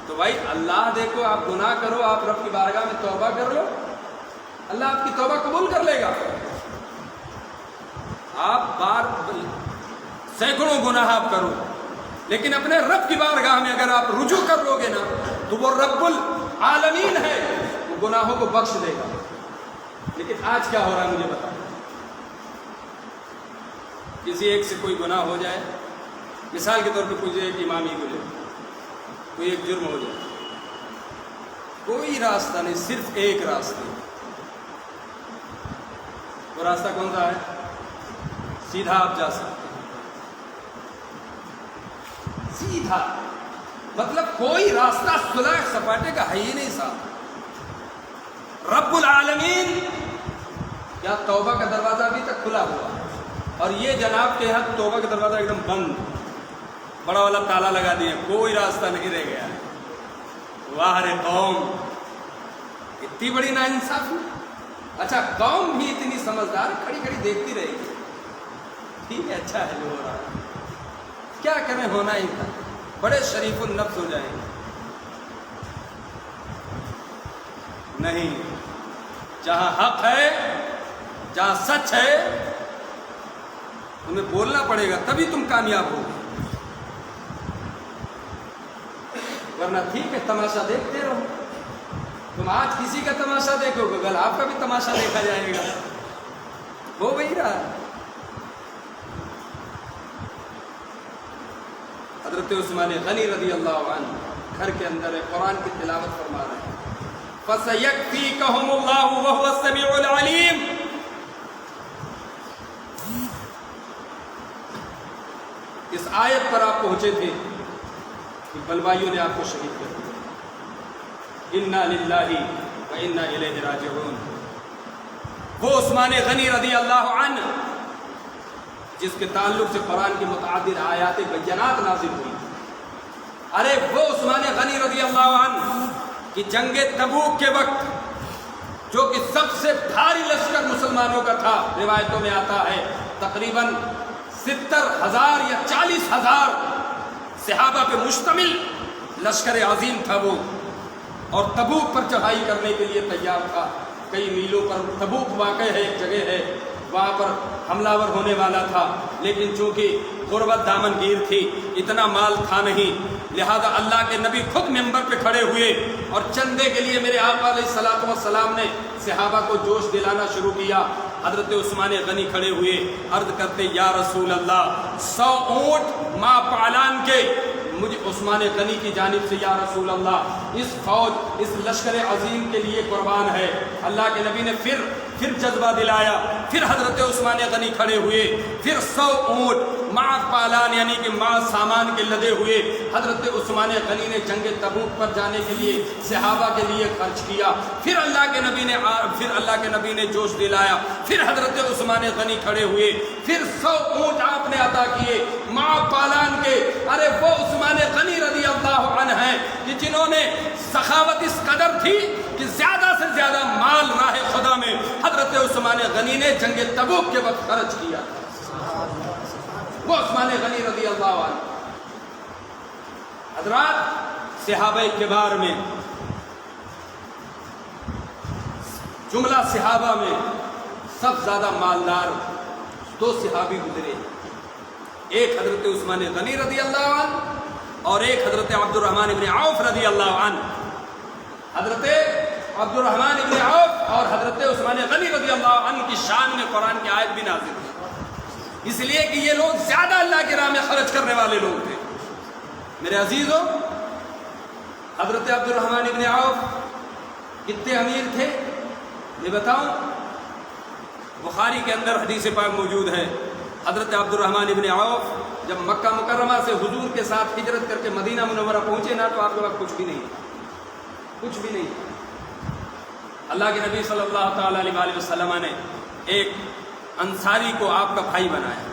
تو بھائی اللہ دیکھو آپ گناہ کرو، آپ رب کی بارگاہ میں توبہ کر لو، اللہ آپ کی توبہ قبول کر لے گا۔ آپ سینکڑوں گناہ آپ کرو، لیکن اپنے رب کی بارگاہ میں اگر آپ رجوع کر لو گے نا تو وہ رب العالمین ہے، وہ گناہوں کو بخش دے گا۔ لیکن آج کیا ہو رہا ہے مجھے بتا، کسی ایک سے کوئی گناہ ہو جائے، مثال کے طور پہ کوئی ایک امام ہی کو لے، کوئی ایک جرم ہو جائے، کوئی راستہ نہیں، صرف ایک راستہ، وہ راستہ کون سا ہے؟ سیدھا آپ جا سکتے ہیں، سیدھا، مطلب کوئی راستہ صلح سپاٹے کا ہے ہی نہیں صاحب۔ رب العالمین کیا توبہ کا دروازہ ابھی تک کھلا ہوا، اور یہ جناب کے یہاں توبہ کا دروازہ ایک دم بند، بڑا والا تالا لگا دیا، کوئی راستہ نہیں رہ گیا۔ واہ رے قوم، اتنی بڑی ناانصافی۔ اچھا قوم بھی اتنی سمجھدار، کھڑی کھڑی دیکھتی رہے گی، ٹھیک ہے اچھا ہے جو ہو رہا ہے، کیا کریں، ہونا ہی تھا، بڑے شریف النفس ہو جائیں گے۔ نہیں، جہاں حق ہے، جہاں سچ ہے، تمہیں بولنا پڑے گا، تبھی تم کامیاب ہو، ورنہ ٹھیک ہے تماشا دیکھتے رہو۔ تم آج کسی کا تماشا دیکھو گے، کل آپ کا بھی تماشا دیکھا جائے گا، ہو وہی رہا۔ حضرت عثمان غنی رضی اللہ عنہ گھر کے اندر قرآن کی تلاوت فرما رہے ہیں، فَسَيَكْفِيكَهُمُ اللَّهُ وَهُوَ السَّمِيعُ الْعَلِيمُ۔ اس آیت پر آپ پہنچے تھے کہ بلوائیوں نے آپ کو شہید کر دیا، اِنَّا لِلَّهِ وَإِنَّا إِلَيْهِ رَاجِعُونَ۔ وہ عثمان غنی رضی اللہ عنہ جس کے تعلق سے قرآن کی متعدد آیات بینات نازل ہوئی، ارے وہ عثمان غنی رضی اللہ عنہ کہ جنگ تبوک کے وقت جو کہ سب سے بھاری لشکر مسلمانوں کا تھا، روایتوں میں آتا ہے تقریباً 70,000 یا 40,000 صحابہ پہ مشتمل لشکر عظیم تھا وہ، اور تبوک پر چڑھائی کرنے کے لیے تیار تھا۔ کئی میلوں پر تبوک واقع ہے، ایک جگہ ہے وہاں پر حملہ ور ہونے والا تھا، لیکن چونکہ غربت دامن گیر تھی، اتنا مال تھا نہیں، لہذا اللہ کے نبی خود منبر پہ کھڑے ہوئے اور چندے کے لیے میرے آقا علیہ الصلوۃ والسلام نے صحابہ کو جوش دلانا شروع کیا۔ حضرت عثمان غنی کھڑے ہوئے، عرض کرتے یا رسول اللہ 100 اونٹ ماں پالان کے مجھے عثمان غنی کی جانب سے یا رسول اللہ اس فوج، اس لشکر عظیم کے لیے قربان ہے۔ اللہ کے نبی نے پھر جذبہ دلایا، پھر حضرت عثمان غنی کھڑے ہوئے، پھر 100 اونٹ مع پالان یعنی کہ مع سامان کے لدے ہوئے حضرت عثمان غنی نے جنگ تبوک پر جانے کے لیے صحابہ کے لیے خرچ کیا۔ پھر اللہ کے نبی نے جوش دلایا، پھر حضرت عثمان غنی کھڑے ہوئے، پھر 100 اونٹ آپ نے عطا کیے مع پالان کے۔ ارے وہ عثمان غنی رضی اللہ عنہ ہیں کہ جنہوں نے سخاوت اس قدر تھی کہ زیادہ سے زیادہ مال راہ خدا میں حضرت عثمان غنی نے جنگ تبوک کے وقت خرچ کیا۔ وہ عثمان غنی رضی اللہ عنہ حضرات صحابہ کبار میں، جملہ صحابہ میں سب زیادہ مالدار 2 صحابی گزرے، ایک حضرت عثمان غنی رضی اللہ عنہ اور ایک حضرت عبد الرحمن بن عوف رضی اللہ عنہ۔ حضرت عبد الرحمن بن عوف اور حضرت عثمان غنی رضی اللہ عنہ کی شان میں قرآن کی آیت بھی نازل ہوئی، اس لیے کہ یہ لوگ زیادہ اللہ کی راہ میں خرچ کرنے والے لوگ تھے۔ میرے عزیزو، حضرت عبد الرحمن بن عوف کتنے امیر تھے یہ بتاؤں؟ بخاری کے اندر حدیث پاک موجود ہے، حضرت عبد الرحمن بن عوف جب مکہ مکرمہ سے حضور کے ساتھ ہجرت کر کے مدینہ منورہ پہنچے نا، تو آپ کے پاس کچھ بھی نہیں تھا، کچھ بھی نہیں تھا۔ اللہ کے نبی صلی اللہ تعالی علیہ وسلم نے ایک انصاری کو آپ کا بھائی بنایا،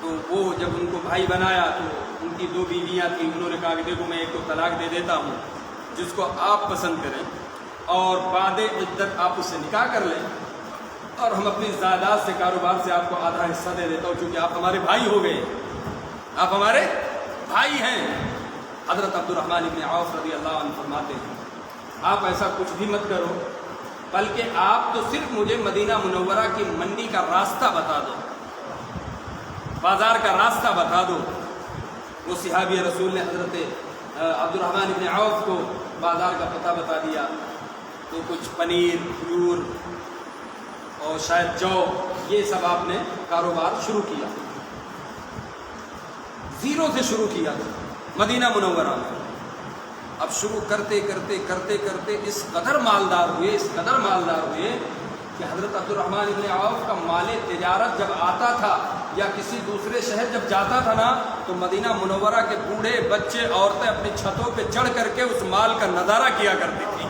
تو وہ جب ان کو بھائی بنایا تو ان کی 2 بیویاں تھیں، انہوں نے کہا کہ دیکھو میں ایک کو طلاق دے دیتا ہوں، جس کو آپ پسند کریں، اور بعد عدت آپ اس سے نکاح کر لیں، اور ہم اپنی جائیداد سے، کاروبار سے آپ کو آدھا حصہ دے دیتا ہوں، چونکہ آپ ہمارے بھائی ہو گئے۔ آپ ہمارے بھائی ہیں۔ حضرت عبد الرحمن ابن عوف رضی اللہ عنہ فرماتے ہیں آپ ایسا کچھ بھی مت کرو، بلکہ آپ تو صرف مجھے مدینہ منورہ کی منڈی کا راستہ بتا دو، بازار کا راستہ بتا دو۔ وہ صحابی رسول نے حضرت عبد الرحمن ابن عوف کو بازار کا پتہ بتا دیا، تو کچھ پنیر، کھجور اور شاید جو یہ سب آپ نے کاروبار شروع کیا، زیرو سے شروع کیا مدینہ منورہ میں۔ اب شروع کرتے کرتے کرتے کرتے اس قدر مالدار ہوئے کہ حضرت عبد الرحمن ابن عوف کا مال تجارت جب آتا تھا یا کسی دوسرے شہر جب جاتا تھا نا، تو مدینہ منورہ کے بوڑھے بچے عورتیں اپنی چھتوں پہ چڑھ کر کے اس مال کا نظارہ کیا کرتی تھی،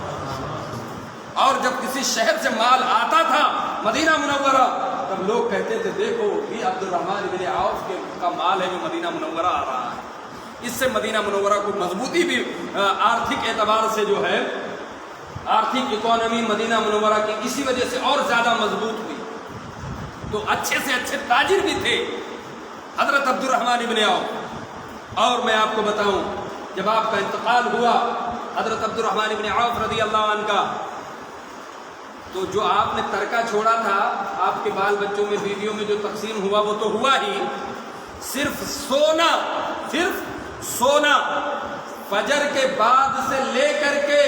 اور جب کسی شہر سے مال آتا تھا مدینہ منورہ تب لوگ کہتے تھے دیکھو یہ عبد الرحمن ابن عوف کا مال ہے جو مدینہ منورہ آ رہا ہے۔ اس سے مدینہ منورہ کو مضبوطی بھی آرتھک اعتبار سے جو ہے آرتھک اکانومی مدینہ منورہ کی اسی وجہ سے اور زیادہ مضبوط ہوئی، تو اچھے سے اچھے تاجر بھی تھے حضرت عبد الرحمن ابن عوف۔ اور میں آپ کو بتاؤں جب آپ کا انتقال ہوا حضرت عبد الرحمن ابن عوف رضی اللہ عنہ کا، تو جو آپ نے ترکہ چھوڑا تھا آپ کے بال بچوں میں بیویوں میں جو تقسیم ہوا وہ تو ہوا ہی، صرف سونا فجر کے بعد سے لے کر کے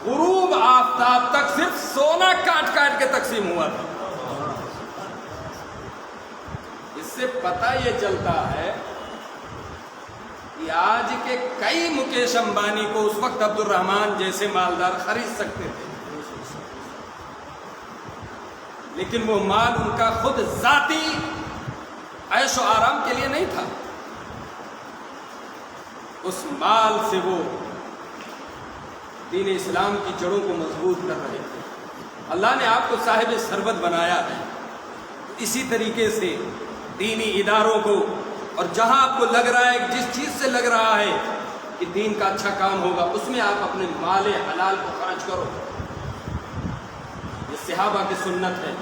غروب آفتاب تک صرف سونا کاٹ کاٹ کے تقسیم ہوا تھا۔ اس سے پتہ یہ چلتا ہے کہ آج کے کئی مکیش امبانی کو اس وقت عبد الرحمن جیسے مالدار خرید سکتے تھے، لیکن وہ مال ان کا خود ذاتی عیش و آرام کے لیے نہیں تھا، اس مال سے وہ دین اسلام کی جڑوں کو مضبوط کر رہے تھے۔ اللہ نے آپ کو صاحب ثروت بنایا ہے، اسی طریقے سے دینی اداروں کو، اور جہاں آپ کو لگ رہا ہے جس چیز سے لگ رہا ہے کہ دین کا اچھا کام ہوگا اس میں آپ اپنے مال حلال کو خرچ کرو۔ یہ صحابہ کی سنت ہے،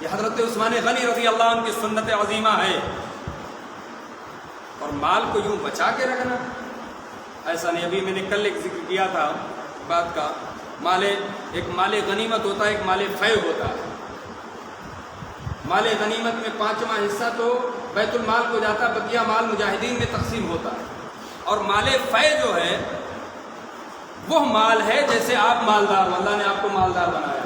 یہ حضرت عثمان غنی رضی اللہ عنہ کی سنت عظیمہ ہے۔ اور مال کو یوں بچا کے رکھنا ایسا نہیں، ابھی میں نے کل ایک ذکر کیا تھا بات کا، ایک مال غنیمت ہوتا ہے، ایک مال فے ہوتا ہے۔ مال غنیمت میں 5واں حصہ تو بیت المال کو جاتا، بقیہ مال مجاہدین میں تقسیم ہوتا ہے، اور مال فے جو ہے وہ مال ہے جیسے آپ مالدار، اللہ نے آپ کو مالدار بنایا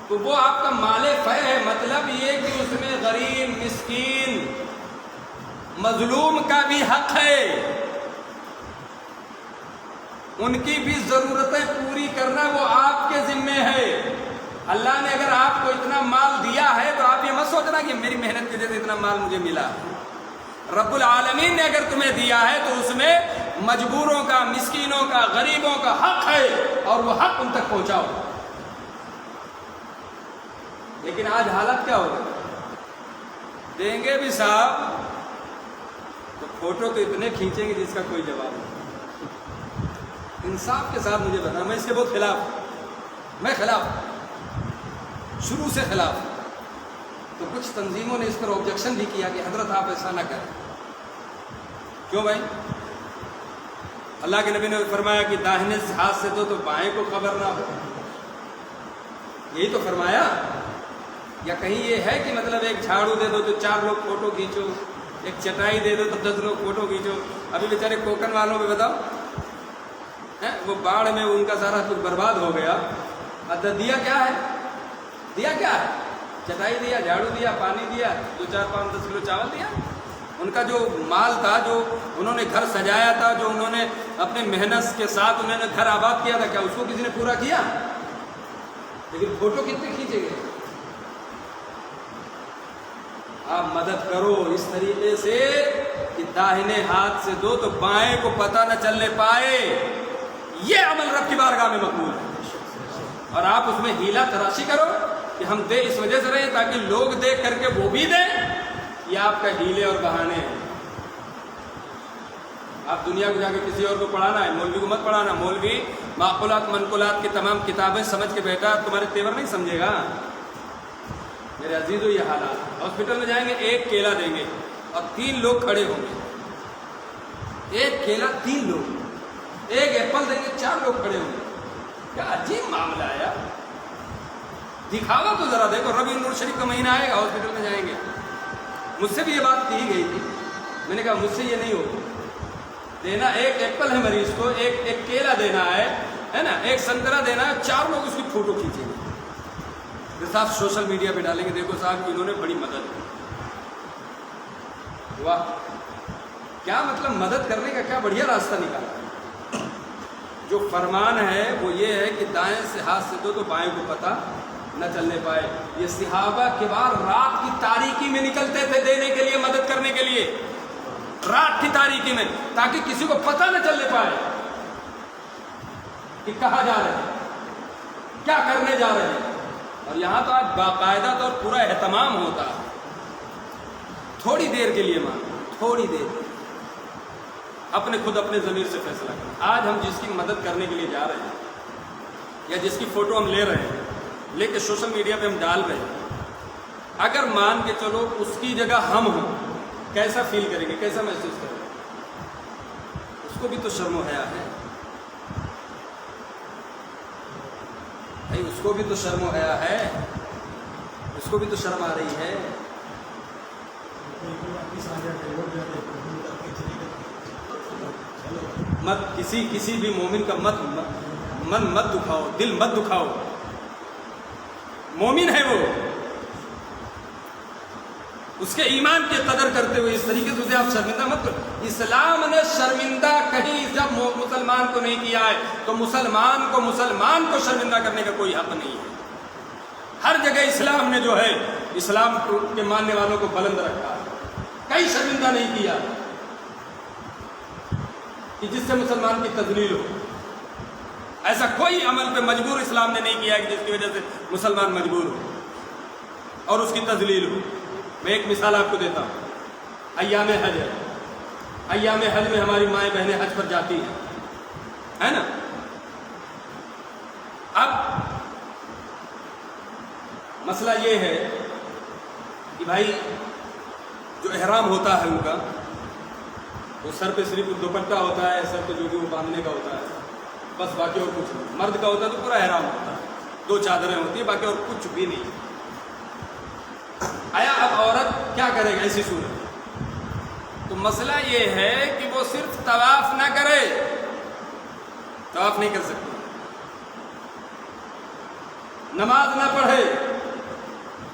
تو وہ آپ کا مال فے ہے، مطلب یہ کہ اس میں غریب، مسکین، مظلوم کا بھی حق ہے، ان کی بھی ضرورتیں پوری کرنا وہ آپ کے ذمے ہے۔ اللہ نے اگر آپ کو اتنا مال دیا ہے تو آپ یہ مت سوچنا کہ میری محنت کی وجہ سے اتنا مال مجھے ملا، رب العالمین نے اگر تمہیں دیا ہے تو اس میں مجبوروں کا، مسکینوں کا، غریبوں کا حق ہے، اور وہ حق ان تک پہنچاؤ۔ لیکن آج حالت کیا ہوگا، دیں گے بھی صاحب تو فوٹو تو اتنے کھینچیں گے جس کا کوئی جواب نہیں۔ انصاف کے ساتھ مجھے بتانا، میں اس کے بہت خلاف، میں خلاف، شروع سے خلاف۔ تو کچھ تنظیموں نے اس پر آبجیکشن بھی کیا کہ حضرت آپ ایسا نہ کریں۔ کیوں بھائی؟ اللہ کے نبی نے فرمایا کہ داہنے ہاتھ سے دو تو بائیں کو خبر نہ ہو، یہی تو فرمایا۔ یا کہیں یہ ہے کہ مطلب ایک جھاڑو دے دو تو 4 لوگ فوٹو کھینچو، ایک چٹائی دے دو تو 10 لوگ فوٹو کھینچو؟ ابھی بیچارے کوکن والوں پہ بتاؤ، وہ باڑھ میں ان کا سارا کچھ برباد ہو گیا، دیا کیا ہے؟ دیا کیا ہے؟ چٹائی دیا، جھاڑو دیا، پانی دیا، 2 4 5 10 کلو چاول دیا۔ ان کا جو مال تھا، جو انہوں نے گھر سجایا تھا، جو انہوں نے اپنے محنت کے ساتھ انہوں نے گھر آباد کیا تھا، کیا اس کو کسی نے پورا کیا؟ لیکن فوٹو کتنے کھینچے گئے؟ آپ مدد کرو اس طریقے سے کہ داہنے ہاتھ سے دو تو بائیں کو پتہ نہ چلنے پائے، یہ عمل رب کی بارگاہ میں مقبول ہے۔ اور آپ اس میں ہیلا تراشی کرو کہ ہم دے اس وجہ سے رہے تاکہ لوگ دیکھ کر کے وہ بھی دیں، یہ آپ کا ہیلے اور بہانے ہیں۔ آپ دنیا کو جا کے کسی اور کو پڑھانا ہے، مولوی کو مت پڑھانا۔ مولوی معقولات منقولات کی تمام کتابیں سمجھ کے بیٹھا تمہارے تیور نہیں سمجھے گا۔ میرے میرے عزیزو یہ حالات، ہاسپٹل میں جائیں گے ایک کیلا دیں گے اور 3 لوگ کھڑے ہوں گے، ایک کیلا 3 لوگ، ایک ایپل دیں گے 4 لوگ کھڑے ہوں گے. کیا عجیب معاملہ ہے یار. دکھاوا تو ذرا دیکھو. ربیع النور شریف کا مہینہ آئے گا، ہاسپٹل میں جائیں گے. مجھ سے بھی یہ بات کہی گئی تھی، میں نے کہا مجھ سے یہ نہیں ہوگا دینا. ایک ایپل ہے مریض کو، ایک کیلا دینا ہے نا، ایک سنترا دینا ہے، 4 لوگ اس کی فوٹو کھینچیں گے. صاحب سوشل میڈیا پہ ڈالیں گے، دیکھو صاحب انہوں نے بڑی مدد کی. واہ، کیا مطلب مدد کرنے کا کیا بڑھیا راستہ نکالا. جو فرمان ہے وہ یہ ہے کہ دائیں سے ہاتھ سے دو تو بائیں کو پتہ نہ چلنے پائے. یہ صحابہ کبار رات کی تاریکی میں نکلتے تھے دینے کے لیے، مدد کرنے کے لیے، رات کی تاریکی میں، تاکہ کسی کو پتہ نہ چلنے پائے کہ کہاں جا رہے ہیں، کیا کرنے جا رہے ہیں. اور یہاں تو آج باقاعدہ طور پورا اہتمام ہوتا ہے. تھوڑی دیر کے لیے تھوڑی دیر اپنے خود اپنے ضمیر سے فیصلہ کریں. آج ہم جس کی مدد کرنے کے لیے جا رہے ہیں یا جس کی فوٹو ہم لے رہے ہیں، لے کے سوشل میڈیا پہ ہم ڈال رہے ہیں، اگر مان کے چلو اس کی جگہ ہم ہوں، کیسا فیل کریں گے، کیسا محسوس کریں گے؟ اس کو بھی تو شرم و حیا ہے بھائی، اس کو بھی تو شرم و حیا ہے، اس کو بھی تو شرم آ رہی ہے. مت کسی بھی مومن کا من مت دکھاؤ، دل مت دکھاؤ. مومن ہے وہ، اس کے ایمان کی قدر کرتے ہوئے اس طریقے سے اسے آپ شرمندہ مت کرو. اسلام نے شرمندہ کہیں جب مسلمان کو نہیں کیا ہے تو مسلمان کو شرمندہ کرنے کا کوئی حق نہیں ہے. ہر جگہ اسلام نے جو ہے اسلام کے ماننے والوں کو بلند رکھا ہے، کہیں شرمندہ نہیں کیا کہ جس سے مسلمان کی تذلیل ہو. ایسا کوئی عمل پہ مجبور اسلام نے نہیں کیا کہ جس کی وجہ سے مسلمان مجبور ہو اور اس کی تذلیل ہو. میں ایک مثال آپ کو دیتا ہوں. ایام حج ہے، ایام حج میں ہماری مائیں بہنیں حج پر جاتی ہیں، ہے نا. اب مسئلہ یہ ہے کہ بھائی جو احرام ہوتا ہے ان کا، وہ سر پہ صرف دوپٹہ ہوتا ہے، سر پہ جو بھی وہ باندھنے کا ہوتا ہے بس، باقی اور کچھ نہیں. مرد کا ہوتا ہے تو پورا احرام ہوتا ہے، 2 چادریں ہوتی ہیں، باقی اور کچھ بھی نہیں. آیا اب عورت کیا کرے گا ایسی صورت؟ تو مسئلہ یہ ہے کہ وہ صرف طواف نہ کرے، طواف نہیں کر سکتی، نماز نہ پڑھے،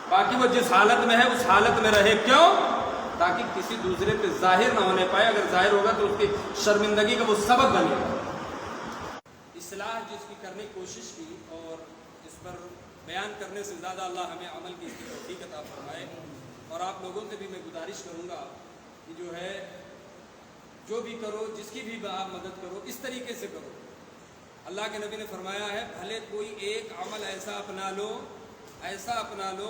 باقی وہ جس حالت میں ہے اس حالت میں رہے. کیوں؟ تاکہ کسی دوسرے پہ ظاہر نہ ہونے پائے. اگر ظاہر ہوگا تو اس کی شرمندگی کا وہ سبب بنے گا. اصلاح جس کی کرنے کی کوشش کی اور اس پر بیان کرنے سے زیادہ اللہ ہمیں عمل کی توفیق عطا فرمائے. اور آپ لوگوں سے بھی میں گزارش کروں گا کہ جو ہے جو بھی کرو، جس کی بھی آپ مدد کرو، اس طریقے سے کرو. اللہ کے نبی نے فرمایا ہے بھلے کوئی ایک عمل ایسا اپنا لو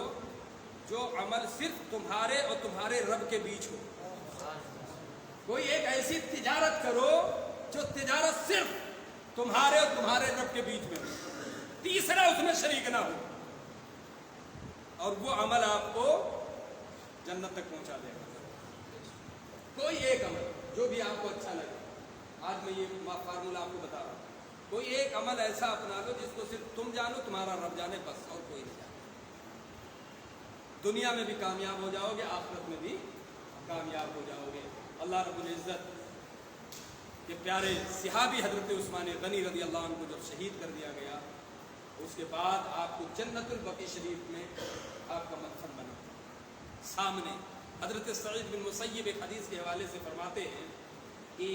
جو عمل صرف تمہارے اور تمہارے رب کے بیچ ہو. کوئی ایک ایسی تجارت کرو جو تجارت صرف تمہارے اور تمہارے رب کے بیچ میں ہو، تیسرا اس میں شریک نہ ہو، اور وہ عمل آپ کو جنت تک پہنچا دے گا. کوئی ایک عمل جو بھی آپ کو اچھا لگے. آج میں یہ فارمولہ آپ کو بتا رہا ہوں. کوئی ایک عمل ایسا اپنا لو جس کو صرف تم جانو، تمہارا رب جانے، بس، اور کوئی نہیں جانے. دنیا میں بھی کامیاب ہو جاؤ گے، آخرت میں بھی کامیاب ہو جاؤ گے. اللہ رب العزت کے پیارے صحابی حضرت عثمان غنی رضی اللہ عنہ کو جب شہید کر دیا گیا، اس کے بعد آپ کو جنت البقیع شریف میں آپ کا مدفن بنا. سامنے حضرت سعید بن مسیب ایک حدیث کے حوالے سے فرماتے ہیں کہ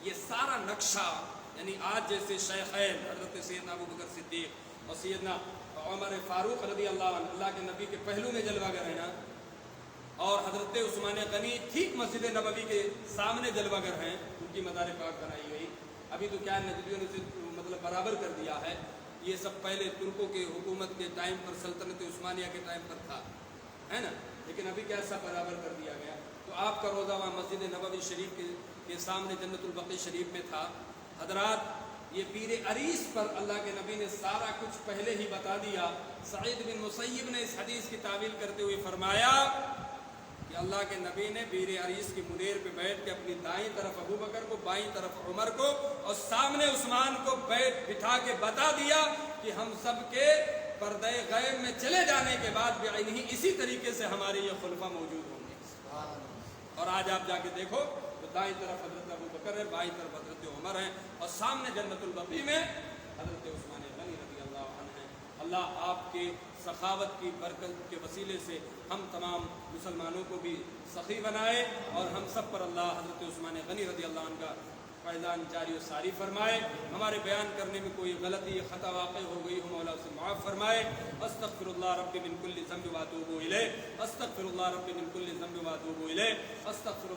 یہ سارا نقشہ، یعنی آج جیسے شیخین حضرت سیدنا ابو بکر صدیق اور سیدنا عمر فاروق رضی اللہ عنہ اللہ کے نبی کے پہلو میں جلوہ گر ہیں نا، اور حضرت عثمان غنی ٹھیک مسجد نبوی کے سامنے جلوہ گر ہیں، ان کی مزار پاک بنائی گئی. ابھی تو کیا نجدیوں نے مطلب برابر کر دیا ہے. یہ سب پہلے ترکوں کے حکومت کے ٹائم پر، سلطنت عثمانیہ کے ٹائم پر تھا، ہے نا، لیکن ابھی کیا سب برابر کر دیا گیا. تو آپ کا روزہ وہاں مسجد نبوی شریف کے سامنے جنت البقیع شریف میں تھا. حضرات یہ بیر عریس پر اللہ کے نبی نے سارا کچھ پہلے ہی بتا دیا۔ سعید بن مسیب نے اس حدیث کی تعویل کرتے ہوئے فرمایا کہ اللہ کے نبی نے بیر عریس کی منیر پہ بیٹھ کے اپنی دائیں طرف ابو بکر کو، بائیں طرف عمر کو اور سامنے عثمان کو بٹھا کے بتا دیا کہ ہم سب کے پردہ غیب میں چلے جانے کے بعد بعینہ اسی طریقے سے ہمارے یہ خلفاء موجود ہوں گے۔ اور آج آپ جا کے دیکھو تو دائیں طرف حضرت ابو بکر ہے، بائیں طرف حضرت عمر ہے اور سامنے جنت البقیع میں حضرت عثمان غنی رضی اللہ عنہ ہیں۔ اللہ آپ کے سخاوت کی برکت کے وسیلے سے ہم تمام مسلمانوں کو بھی سخی بنائے اور ہم سب پر اللہ حضرت عثمان غنی رضی اللہ عنہ کا فیضان جاری و ساری فرمائے۔ ہمارے بیان کرنے میں کوئی غلطی خطا واقع ہو گئی ہو مولا اسے معاف فرمائے۔ استغفر اللہ رب من کل ذنب واتوب الیہ، استغفر اللہ رب من کل ذنب واتوب الیہ، استغفر